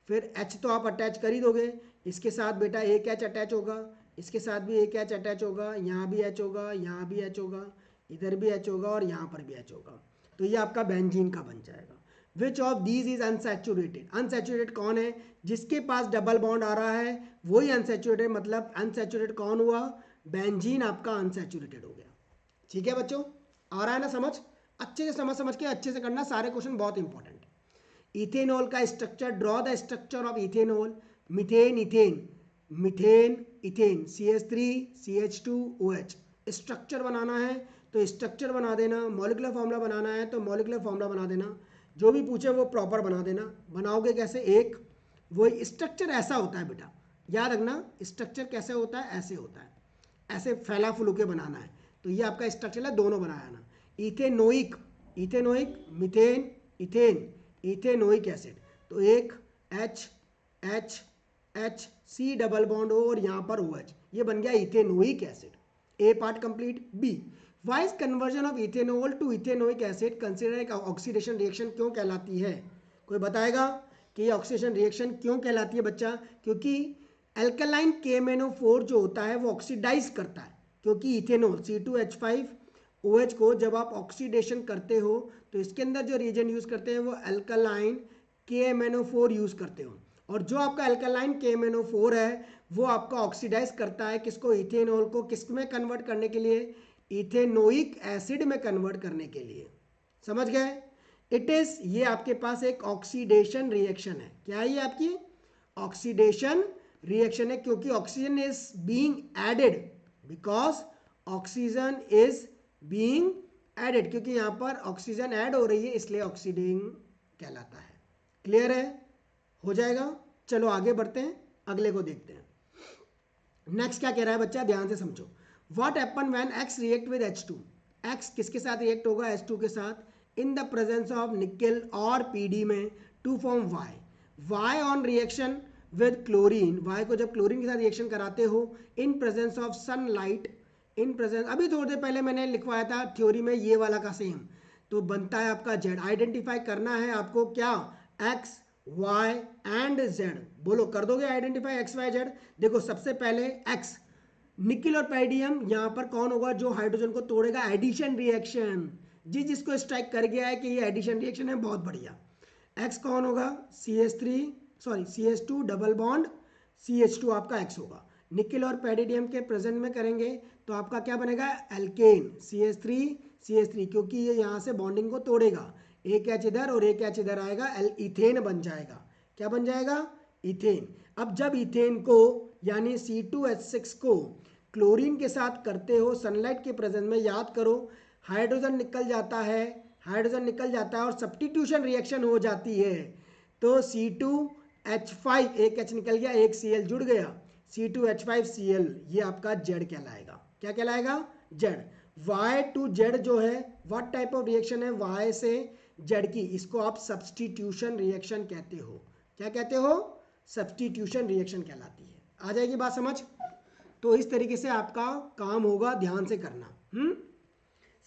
फिर H तो आप अटैच कर ही दोगे, इसके साथ बेटा एक H अटैच होगा, इसके साथ भी एक H अटैच होगा, यहाँ भी H होगा, यहाँ भी H होगा, इधर भी H होगा और यहाँ पर भी H होगा, तो ये आपका बेंजीन का बन जाएगा। Which of these is unsaturated, unsaturated कौन है, जिसके पास डबल बॉन्ड आ रहा है वही अनसैचुरेटेड, मतलब अनसैचुरेटेड कौन हुआ, बेंजीन आपका अनसैचुरेटेड हो गया। ठीक है बच्चों, आ रहा है ना समझ, अच्छे से समझ के अच्छे से करना, सारे क्वेश्चन बहुत इंपॉर्टेंट। इथेनॉल का structure, draw the structure of ethanol, methane ethane, methane ethane, CH3CH2OH, structure बनाना है तो स्ट्रक्चर बना देना, मॉलिक्यूलर फॉर्मूला बनाना है तो मॉलिक्यूलर फॉर्मूला बना देना, जो भी पूछे वो प्रॉपर बना देना। बनाओगे कैसे, एक वही स्ट्रक्चर ऐसा होता है बेटा, याद रखना स्ट्रक्चर कैसे होता है, ऐसे होता है, ऐसे फैला फुलू के बनाना है, तो ये आपका स्ट्रक्चर है, दोनों बनाया ना। Ethanoic, ethanoic methane ethane, ethanoic acid, तो एक H H H C double bond हो और यहाँ पर OH, ये बन गया ethanoic acid. A part complete. B, why is conversion of ethanol to ethanoic acid consider एक ऑक्सीडेशन रिएक्शन क्यों कहलाती है, कोई बताएगा कि ये ऑक्सीडेशन रिएक्शन क्यों कहलाती है बच्चा, क्योंकि एल्कलाइन KMnO4 जो होता है वो ऑक्सीडाइज करता है, क्योंकि इथेनॉल C2H5OH को जब आप ऑक्सीडेशन करते हो तो इसके अंदर जो रिएजेंट यूज करते हैं वो एल्कलाइन KMnO4 यूज करते हो, और जो आपका एल्कलाइन KMnO4 है वो आपका ऑक्सीडाइज करता है किसको, इथेनॉल को, किस में कन्वर्ट करने के लिए, इथेनोइक एसिड में कन्वर्ट करने के लिए, समझ गए। इट इज, ये आपके पास एक ऑक्सीडेशन रिएक्शन है, क्या है ये आपकी ऑक्सीडेशन रिएक्शन है, क्योंकि oxygen is being added, because oxygen is being added, क्योंकि यहाँ पर ऑक्सीजन ऐड हो रही है इसलिए ऑक्सीडेशन कहलाता है। क्लियर है, हो जाएगा। चलो आगे बढ़ते हैं, अगले को देखते हैं। नेक्स्ट क्या कह रहा है बच्चा, ध्यान से समझो। What happen when X react with H2, X किसके साथ रिएक्ट होगा, H2 के साथ, इन द प्रेजेंस ऑफ निकल और PD में, to form Y, Y on reaction with chlorine, Y को जब क्लोरीन के साथ रिएक्शन कराते हो, in presence of sunlight, in presence, अभी थोड़ी देर पहले मैंने लिखवाया था थ्योरी में ये वाला का सेम, तो बनता है आपका Z, आइडेंटिफाई करना है आपको क्या, X Y एंड Z, बोलो कर दोगे आइडेंटिफाई X Y Z। देखो सबसे पहले X, निकिल और पैडियम, यहाँ पर कौन होगा जो हाइड्रोजन को तोड़ेगा, एडिशन रिएक्शन, जिसको स्ट्राइक कर गया है कि ये एडिशन रिएक्शन है, बहुत बढ़िया। X कौन होगा, CH2 डबल बॉन्ड CH2 आपका X होगा। निकिल और पैडियम के प्रेजेंट में करेंगे तो आपका क्या बनेगा, एल्केन, CH3 क्योंकि ये यहाँ से बॉन्डिंग को तोड़ेगा, एक H इधर और एक H इधर आएगा, इथेन बन जाएगा, क्या बन जाएगा, इथेन। अब जब इथेन को यानी C2H6 को क्लोरीन के साथ करते हो सनलाइट के प्रेजेंस में, याद करो हाइड्रोजन निकल जाता है, हाइड्रोजन निकल जाता है और सब्स्टिट्यूशन रिएक्शन हो जाती है, तो C2H5 एक H निकल गया, एक Cl जुड़ गया, C2H5Cl ये आपका जेड कहलाएगा। क्या कहलाएगा? जेड। Y टू जेड जो है व्हाट टाइप ऑफ रिएक्शन है? Y से जेड की, इसको आप सब्सटीट्यूशन रिएक्शन कहते हो। क्या कहते हो? सब्सटीट्यूशन रिएक्शन कहलाती है। आ जाएगी बात समझ? तो इस तरीके से आपका काम होगा, ध्यान से करना।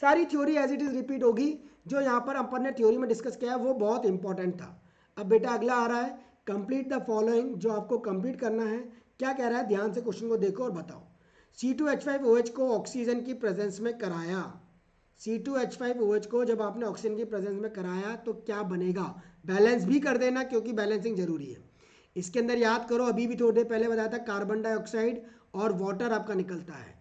सारी theory as it is repeat होगी। जो यहाँ पर अपन ने थ्योरी में डिस्कस किया है वो बहुत इंपॉर्टेंट था। अब बेटा अगला आ रहा है कंप्लीट द फॉलोइंग, जो आपको कंप्लीट करना है। क्या कह रहा है? ध्यान से क्वेश्चन को देखो और बताओ। C2H5OH को ऑक्सीजन की प्रेजेंस में कराया। C2H5OH को जब आपने ऑक्सीजन की प्रेजेंस में कराया तो क्या बनेगा? बैलेंस भी कर देना क्योंकि बैलेंसिंग जरूरी है। इसके अंदर याद करो, अभी भी थोड़ी देर पहले बताया था, कार्बन डाइऑक्साइड और वाटर आपका निकलता है।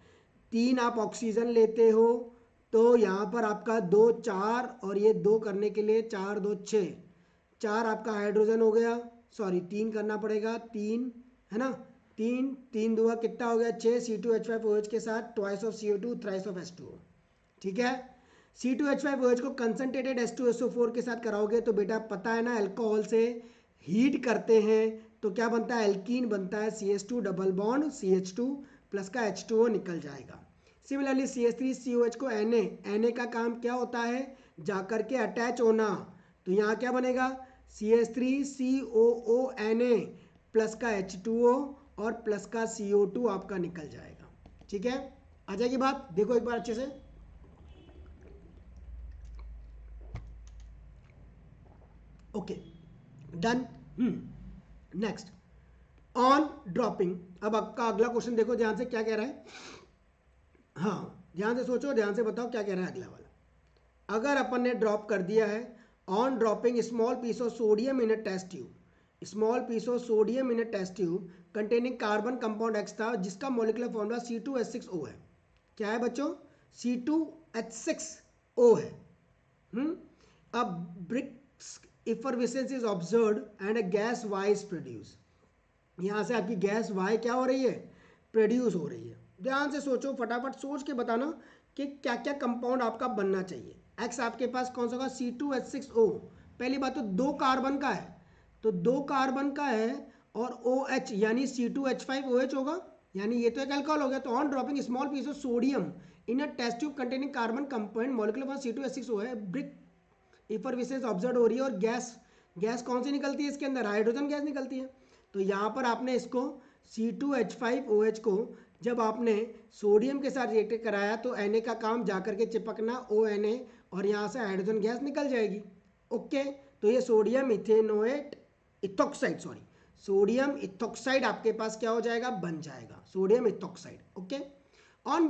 3 आप ऑक्सीजन लेते हो तो यहाँ पर आपका 2 4 और ये 2 करने के लिए 4 2 6, 4 आपका हाइड्रोजन हो गया, सॉरी 3 करना पड़ेगा, 3 है ना, 3 3 2 कितना हो गया? 6। C2H5OH के साथ twice of CO2 thrice of H2O। ठीक है। C2H5OH को कंसनट्रेटेड H2SO4 के साथ कराओगे तो बेटा पता है ना, अल्कोहल से हीट करते हैं तो क्या बनता है? एल्कीन बनता है, CH2 double bond CH2 plus का H2O निकल जाएगा। सिमिलरली CH3COH को Na का काम क्या होता है? जाकर के अटैच होना। तो यहाँ क्या बनेगा? CH3COONA प्लस का H2O और प्लस का CO2 आपका निकल जाएगा। ठीक है, आ जाएगी बात? देखो एक बार अच्छे से। Okay done. Next on dropping. अब आपका अगला क्वेश्चन देखो ध्यान से, क्या कह रहा है? हाँ ध्यान से सोचो, ध्यान से बताओ क्या कह रहा है अगला वाला। अगर अपन ने ड्रॉप कर दिया है on dropping small piece of sodium in a test tube, small piece of sodium in a test tube containing carbon compound X था जिसका मॉलिक्यूलर फॉर्मूला C2H6O है। क्या है बच्चों? C2H6O है। अब brisk effervescence is observed and a gas Y is produce. यहाँ से आपकी गैस Y क्या हो रही है? प्रोड्यूस हो रही है। ध्यान से सोचो, फटाफट सोच के बताना कि क्या क्या कंपाउंड आपका बनना चाहिए। X आपके पास कौन सा होगा? C2H6O। पहली बात तो 2 कार्बन का है, तो 2 कार्बन का है और OH यानी C2H5OH होगा, यानी ये तो एक अल्कोहल हो गया। तो on dropping small piece of sodium in a test tube containing carbon compound molecular formula C2H6O है। ब्रिक इफरविसेंस ऑब्जर्व हो रही है और गैस कौन सी निकलती है इसके अंदर? हाइड्रोजन गैस निकलती है। तो यहाँ पर आपने इसको C2H5OH को जब आपने सोडियम के साथ रिएक्ट कराया तो Na का काम जाकर के चिपकना ONA और यहाँ से हाइड्रोजन गैस निकल जाएगी। ओके, तो ये sodium ethanoate ethoxide, sorry sodium ethoxide आपके पास क्या हो जाएगा? बन जाएगा sodium ethoxide. Okay, on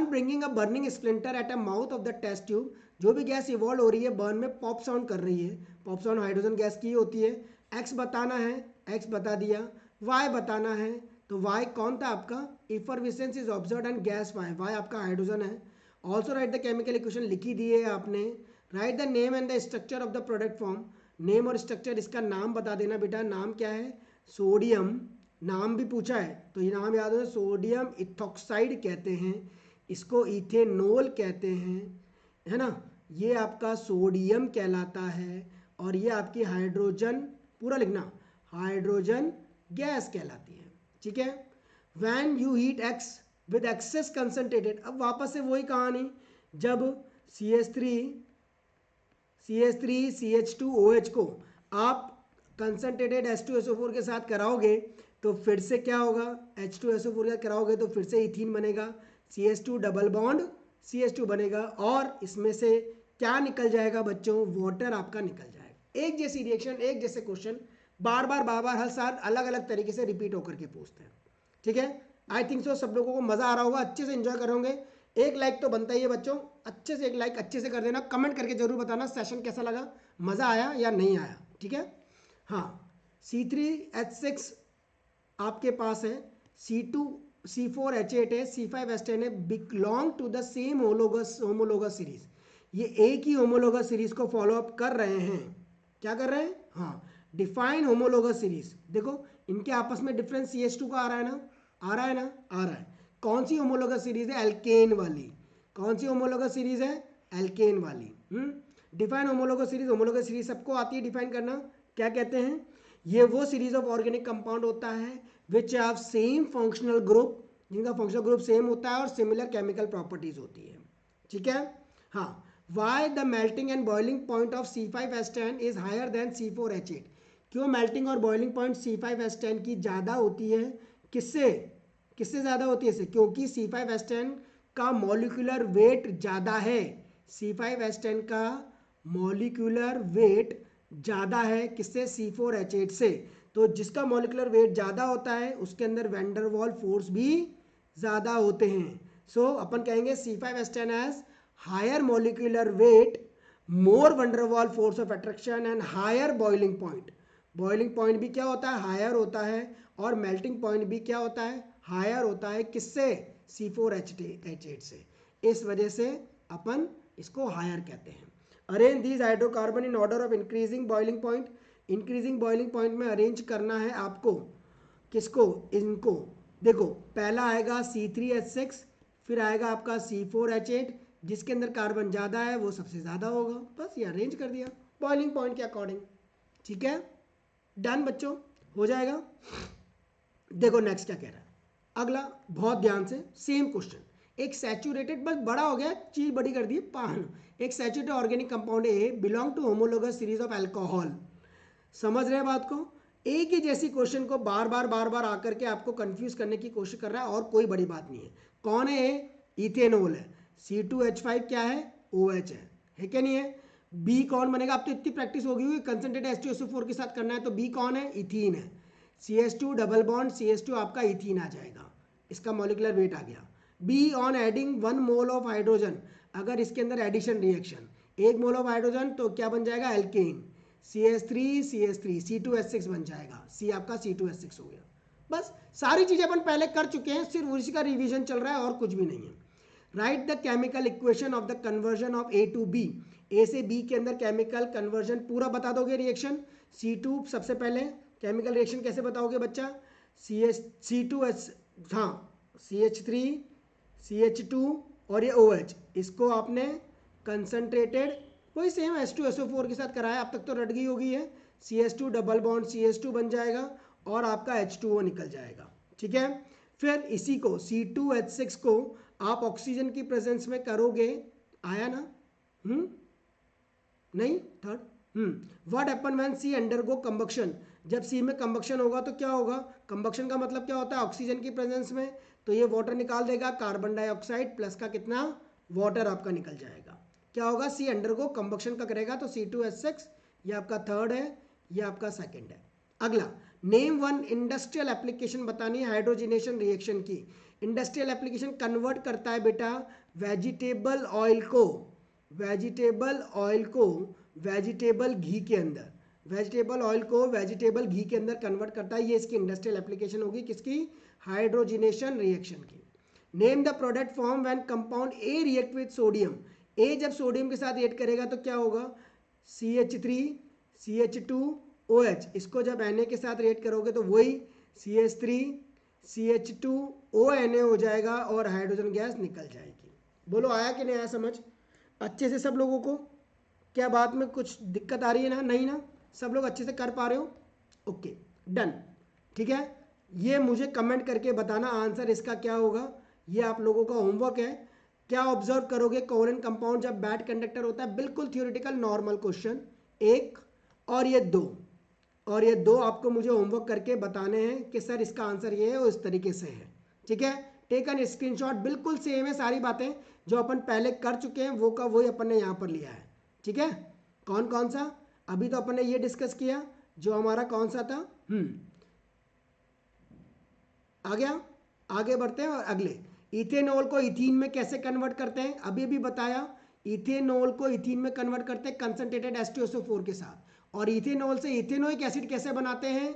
bringing a burning splinter at a mouth of the test tube, जो भी गैस इवॉल्व हो रही है बर्न में पॉप साउंड कर रही है, पॉप साउंड हाइड्रोजन गैस की होती है। X बताना है, X बता दिया। Y बताना है, तो Y कौन था आपका? Effervescence is observed and gas Y आपका हाइड्रोजन है। Also write the chemical equation, लिखी दी है आपने। Write the name and the structure of the product form, name और स्ट्रक्चर, इसका नाम बता देना बेटा। नाम क्या है? सोडियम, नाम भी पूछा है तो ये नाम याद हो, सोडियम इथोक्साइड कहते हैं, इसको इथेनॉल कहते हैं, है ना। ये आपका सोडियम कहलाता है और ये आपकी हाइड्रोजन, पूरा लिखना, हाइड्रोजन गैस कहलाती है। ठीक है। When you heat X with excess concentrated, अब वापस से वही कहानी, जब CH3CH2OH को आप कंसनट्रेटेड H2SO4 के साथ कराओगे तो फिर से क्या होगा? H2SO4 के साथ कराओगे तो फिर से इथीन बनेगा, CH2 डबल बॉन्ड CH2 बनेगा और इसमें से क्या निकल जाएगा बच्चों? वाटर आपका निकल जाएगा। एक जैसी रिएक्शन, एक जैसे क्वेश्चन बार बार हर साल अलग अलग तरीके से रिपीट होकर के पूछते हैं। ठीक है, आई थिंक सो सब लोगों को मजा आ रहा होगा, अच्छे से एंजॉय कर रहे होंगे। एक लाइक तो बनता ही है बच्चों, अच्छे से एक लाइक अच्छे से कर देना, कमेंट करके जरूर बताना सेशन कैसा लगा, मजा आया या नहीं आया। ठीक है। हाँ, C3H6 आपके पास है, C2C4H8 है, C5H10 है, belong to the same homologous series. ये एक ही होमोलोगस सीरीज को फॉलो अप कर रहे हैं। क्या कर रहे हैं? हाँ, डिफाइन होमोलोगस सीरीज। देखो इनके आपस में डिफरेंस CH2 का आ रहा है ना, आ रहा है ना, आ रहा है। कौन सी होमोलोगस सीरीज है? एल्केन वाली। कौन सी होमोलोगस सीरीज है? एल्केन वाली। डिफाइन होमोलोगस सीरीज सबको आती है डिफाइन करना। क्या कहते हैं? ये वो सीरीज ऑफ ऑर्गेनिक कंपाउंड होता है which have same functional group, जिनका फंक्शनल ग्रुप सेम होता है और सिमिलर केमिकल प्रॉपर्टीज होती है, ठीक है। हाँ, why the melting and boiling point of C5H10 is higher than C4H8, क्यों मेल्टिंग और बॉइलिंग पॉइंट C5H10 की ज़्यादा होती है, किससे किससे ज़्यादा होती है इससे, क्योंकि C5H10 का मॉलिक्यूलर वेट ज़्यादा है, C5H10 का मॉलिक्यूलर वेट ज़्यादा है किससे, C4H8 से। तो जिसका मॉलिक्यूलर वेट ज़्यादा होता है उसके अंदर वैन डर वाल फोर्स भी ज़्यादा होते हैं। सो अपन कहेंगे C5H10 has higher molecular weight, more van der Waals force of attraction and higher boiling point. Boiling point भी क्या होता है, हायर होता है, और मेल्टिंग पॉइंट भी क्या होता है, हायर होता है, किससे, C4H8 से। इस वजह से अपन इसको हायर कहते हैं। Arrange these hydrocarbon in order of increasing boiling point, increasing boiling point में अरेंज करना है आपको, किसको, इनको। देखो पहला आएगा C3H6, फिर आएगा आपका C4H8, जिसके अंदर कार्बन ज़्यादा है वो सबसे ज़्यादा होगा, बस ये अरेंज कर दिया बॉइलिंग पॉइंट के अकॉर्डिंग, ठीक है। डन बच्चों, हो जाएगा। देखो नेक्स्ट क्या कह रहा है अगला, बहुत ध्यान से, सेम क्वेश्चन। एक सैचुरेटेड, बस बड़ा हो गया, चीज बड़ी कर दी, पान। एक saturated organic compound A belong to homologous series of alcohol. समझ रहे हैं बात को, एक ही जैसी क्वेश्चन को बार बार आकर के आपको कंफ्यूज करने की कोशिश कर रहा है, और कोई बड़ी बात नहीं है। कौन है, इथेनॉल है, C2H5 क्या है, OH है क्या नहीं है। बी कौन बनेगा, अब तो इतनी प्रैक्टिस होगी हुई, कंसंट्रेटेड H2SO4 के साथ करना है, तो बी कौन है, इथीन है। CH2 डबल बॉन्ड CH2 आपका इथीन आ जाएगा, इसका मॉलिक्यूलर वेट आ गया। B on adding 1 mole of hydrogen, अगर इसके अंदर addition reaction 1 mole of hydrogen तो क्या बन जाएगा, एल्केन, CH3 C2H6 बन जाएगा, सी आपका C2H6 हो गया। बस सारी चीजें अपन पहले कर चुके हैं, सिर्फ उसी का रिवीजन चल रहा है और कुछ भी नहीं है। Write the chemical equation of the conversion of A to B, ए से बी के अंदर केमिकल कन्वर्जन पूरा बता दोगे रिएक्शन। C2 सबसे पहले केमिकल रिएक्शन कैसे बताओगे बच्चा, C2H, हाँ CH3 CH2 और ये OH, इसको आपने कंसनट्रेटेड वही सेम H2SO4 के साथ कराया, अब तक तो रट गई होगी है। CH2 डबल बॉन्ड CH2 बन जाएगा और आपका H2O निकल जाएगा, ठीक है। फिर इसी को C2H6 को आप ऑक्सीजन की प्रेजेंस में करोगे, आया ना, नहीं third, what happen when C undergo combustion, जब सी में कंबक्शन होगा तो क्या होगा, कंबक्शन का मतलब क्या होता है, ऑक्सीजन की प्रेजेंस में, तो ये वाटर निकाल देगा, कार्बन डाइऑक्साइड प्लस का कितना, वाटर आपका निकल जाएगा। क्या होगा, सी अंडरगो कंबक्शन का करेगा तो C2H6, ये आपका थर्ड है, ये आपका सेकंड है। अगला, नेम वन इंडस्ट्रियल एप्लीकेशन बतानी है हाइड्रोजिनेशन रिएक्शन की। इंडस्ट्रियल एप्लीकेशन कन्वर्ट करता है बेटा वेजिटेबल ऑयल को, वेजिटेबल ऑयल को वेजिटेबल घी के अंदर, वेजिटेबल ऑयल को वेजिटेबल घी के अंदर कन्वर्ट करता है, ये इसकी इंडस्ट्रियल एप्लीकेशन होगी, किसकी, हाइड्रोजिनेशन रिएक्शन की। Name the product form when compound a react with sodium, a जब सोडियम के साथ रिएक्ट करेगा तो क्या होगा, CH3 CH2 OH, इसको जब Na के साथ रिएक्ट करोगे तो वही CH3 CH2 ONA हो जाएगा और हाइड्रोजन गैस निकल जाएगी। बोलो आया कि नहीं आया समझ अच्छे से सब लोगों को, क्या बात में कुछ दिक्कत आ रही है ना, नहीं ना, सब लोग अच्छे से कर पा रहे हो, ओके डन, ठीक है। ये मुझे कमेंट करके बताना आंसर इसका क्या होगा, ये आप लोगों का होमवर्क है। क्या ऑब्जर्व करोगे, कोवलेंट कंपाउंड जब बैड कंडक्टर होता है, बिल्कुल थियोरेटिकल नॉर्मल क्वेश्चन एक, और ये दो, और ये दो आपको मुझे होमवर्क करके बताने हैं कि सर इसका आंसर ये है और इस तरीके से है, ठीक है। टेक एन स्क्रीनशॉट, बिल्कुल सेम है सारी बातें जो अपन पहले कर चुके हैं, वो का वही अपन ने यहाँ पर लिया है, ठीक है। कौन कौन सा, अभी तो अपन ने ये डिस्कस किया जो हमारा कौन सा था, आ गया, आगे बढ़ते हैं। और अगले, इथेनॉल को इथीन में कैसे कन्वर्ट करते हैं, अभी भी बताया, इथेनॉल को इथीन में कन्वर्ट करते हैं कंसंट्रेटेड H2SO4 के साथ, और इथेनॉल से इथेनोइक एसिड कैसे बनाते हैं,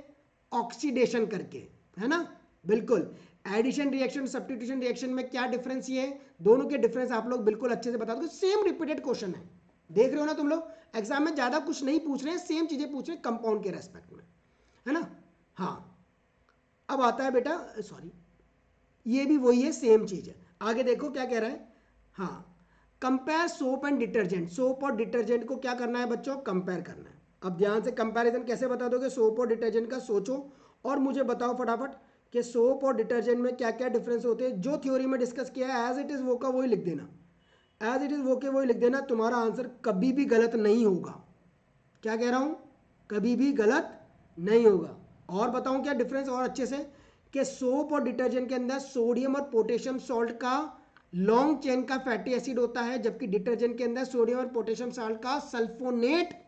ऑक्सीडेशन करके, है ना, बिल्कुल। एडिशन रिएक्शन सब्स्टिट्यूशन रिएक्शन में क्या डिफरेंस ये है, दोनों के डिफरेंस आप लोग बिल्कुल अच्छे से बता दो, सेम रिपीटेड क्वेश्चन है, देख रहे हो ना तुम लोग, एग्जाम में ज्यादा कुछ नहीं पूछ रहे हैं, सेम चीजें पूछ रहे हैं कंपाउंड के रेस्पेक्ट में, है ना। हाँ अब आता है बेटा, सॉरी ये भी वही है, सेम चीज है। आगे देखो क्या कह रहा है, हाँ compare soap and detergent, soap और डिटर्जेंट को क्या करना है बच्चों, कंपेयर करना है। अब ध्यान से कंपैरिजन कैसे बता दोगे सोप और डिटर्जेंट का, सोचो और मुझे बताओ फटाफट कि सोप और डिटर्जेंट में क्या क्या डिफरेंस होते हैं। जो थ्योरी में डिस्कस किया है एज इट इज़ वो का वही लिख देना, एज इट इज़ वो के वही लिख देना, तुम्हारा आंसर कभी भी गलत नहीं होगा। क्या कह रहा हूँ, कभी भी गलत नहीं होगा। और बताऊँ क्या डिफरेंस और अच्छे से, कि सोप और डिटर्जेंट के अंदर सोडियम और पोटेशियम सॉल्ट का लॉन्ग चेन का फैटी एसिड होता है, जबकि डिटर्जेंट के अंदर सोडियम और पोटेशियम सॉल्ट का सल्फोनेट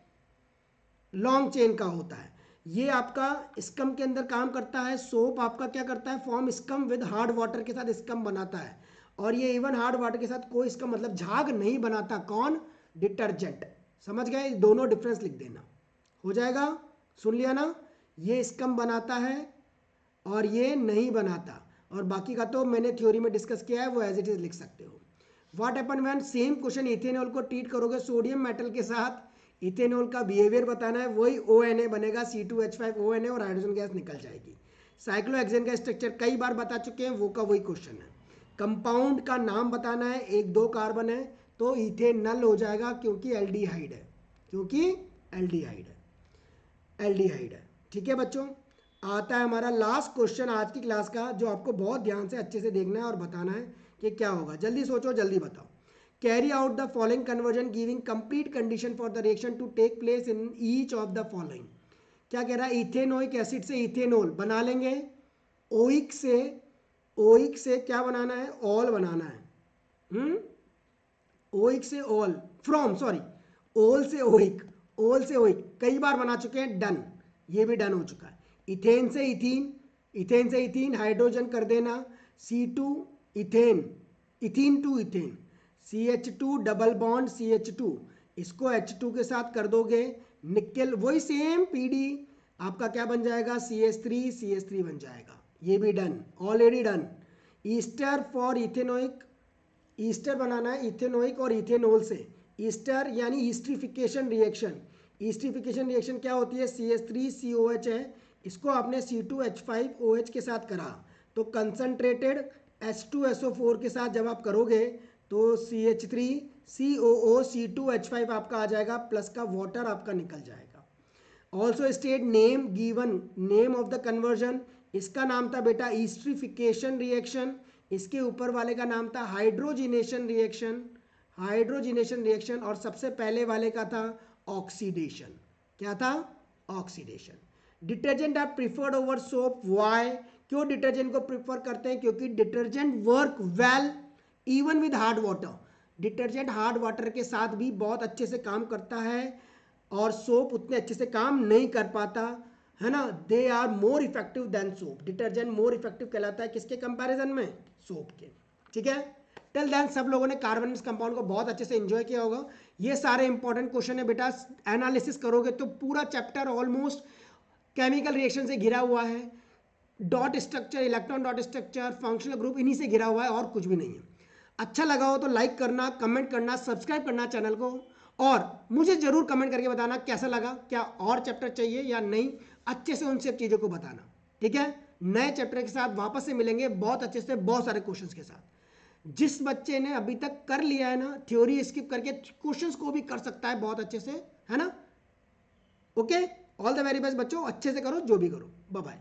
लॉन्ग चेन का होता है। ये आपका स्कम के अंदर काम करता है। सोप आपका क्या करता है, form scum with hard water के साथ स्कम बनाता है, और ये इवन हार्ड वाटर के साथ कोई इसका मतलब झाग नहीं बनाता। कौन, डिटर्जेंट। समझ गए, दोनों डिफरेंस लिख देना, हो जाएगा। सुन लिया ना, ये स्कम बनाता है और ये नहीं बनाता, और बाकी का तो मैंने थ्योरी में डिस्कस किया है, वो एज इट इज लिख सकते हो। What happen when same question ethanol को ट्रीट करोगे सोडियम मेटल के साथ, इथेनॉल का बिहेवियर बताना है, वही ONA बनेगा, C2H5ONA और हाइड्रोजन गैस निकल जाएगी। साइक्लोहेक्सेन का स्ट्रक्चर कई बार बता चुके हैं, वो का वही क्वेश्चन है। कंपाउंड का नाम बताना है, 1-2 कार्बन है तो इथेनॉल हो जाएगा, क्योंकि एल्डिहाइड है, क्योंकि एल्डिहाइड है, एल्डिहाइड है। ठीक है बच्चों, आता है हमारा लास्ट क्वेश्चन आज की क्लास का, जो आपको बहुत ध्यान से अच्छे से देखना है और बताना है कि क्या होगा। जल्दी सोचो, जल्दी बताओ। Carry out the following conversion giving complete condition for the reaction to take place in each of the following. क्या कह रहा है, इथेनोइक एसिड से इथेनॉल बना लेंगे, ओइक से क्या बनाना है, ऑल बनाना है। ओइक से ऑल, फ्रॉम सॉरी, ओल से ओइक, ओल से ओइक कई बार बना चुके हैं, डन, ये भी डन हो चुका है। इथेन से इथीन, इथेन से इथीन हाइड्रोजन कर देना, C2 ethane, ethene to ethane, CH2 double bond CH2, इसको H2 के साथ कर दोगे, निकल वही सेम PD आपका क्या बन जाएगा, CH3 बन जाएगा, ये भी done, already done. Ester for ethanoic, ester बनाना है इथेनोइक और इथेनॉल से, ईस्टर यानी ईस्ट्रिफिकेशन रिएक्शन। ईस्ट्रिफिकेशन रिएक्शन क्या होती है, CH3COH है, इसको आपने C2H5OH के साथ करा, तो कंसनट्रेटेड H2SO4 के साथ जब आप करोगे तो CH3COO C2H5 आपका आ जाएगा, प्लस का वाटर आपका निकल जाएगा। Also state name given, name of the conversion, इसका नाम था बेटा ईस्ट्रिफिकेशन रिएक्शन, इसके ऊपर वाले का नाम था हाइड्रोजिनेशन रिएक्शन, हाइड्रोजिनेशन रिएक्शन, और सबसे पहले वाले का था ऑक्सीडेशन। क्या था, oxidation. Detergent are preferred over soap, why, क्यों डिटर्जेंट को प्रिफर करते हैं, क्योंकि detergent work well even with hard water, detergent hard water के साथ भी बहुत अच्छे से काम करता है, और सोप उतने अच्छे से काम नहीं कर पाता है ना। They are more effective than soap, detergent more effective कहलाता है किसके कंपैरिजन में, सोप के। ठीक है, टिल देन सब लोगों ने कार्बनिक कंपाउंड को बहुत अच्छे से एंजॉय किया होगा। ये सारे इंपॉर्टेंट क्वेश्चन है बेटा, एनालिसिस करोगे तो पूरा चैप्टर ऑलमोस्ट केमिकल रिएक्शन से घिरा हुआ है, dot structure, electron dot structure, functional group, इन्हीं से घिरा हुआ है, और कुछ भी नहीं है। अच्छा लगा हो तो लाइक करना, कमेंट करना, सब्सक्राइब करना चैनल को, और मुझे जरूर कमेंट करके बताना कैसा लगा, क्या और चैप्टर चाहिए या नहीं, अच्छे से उन सब चीज़ों को बताना। ठीक है, नए चैप्टर के साथ वापस से मिलेंगे, बहुत अच्छे से, बहुत सारे क्वेश्चंस के साथ। जिस बच्चे ने अभी तक कर लिया है ना, थ्योरी स्किप करके क्वेश्चंस को भी कर सकता है बहुत अच्छे से, है ना। Okay, all the very best बच्चों, अच्छे से करो जो भी करो, बाय बाय।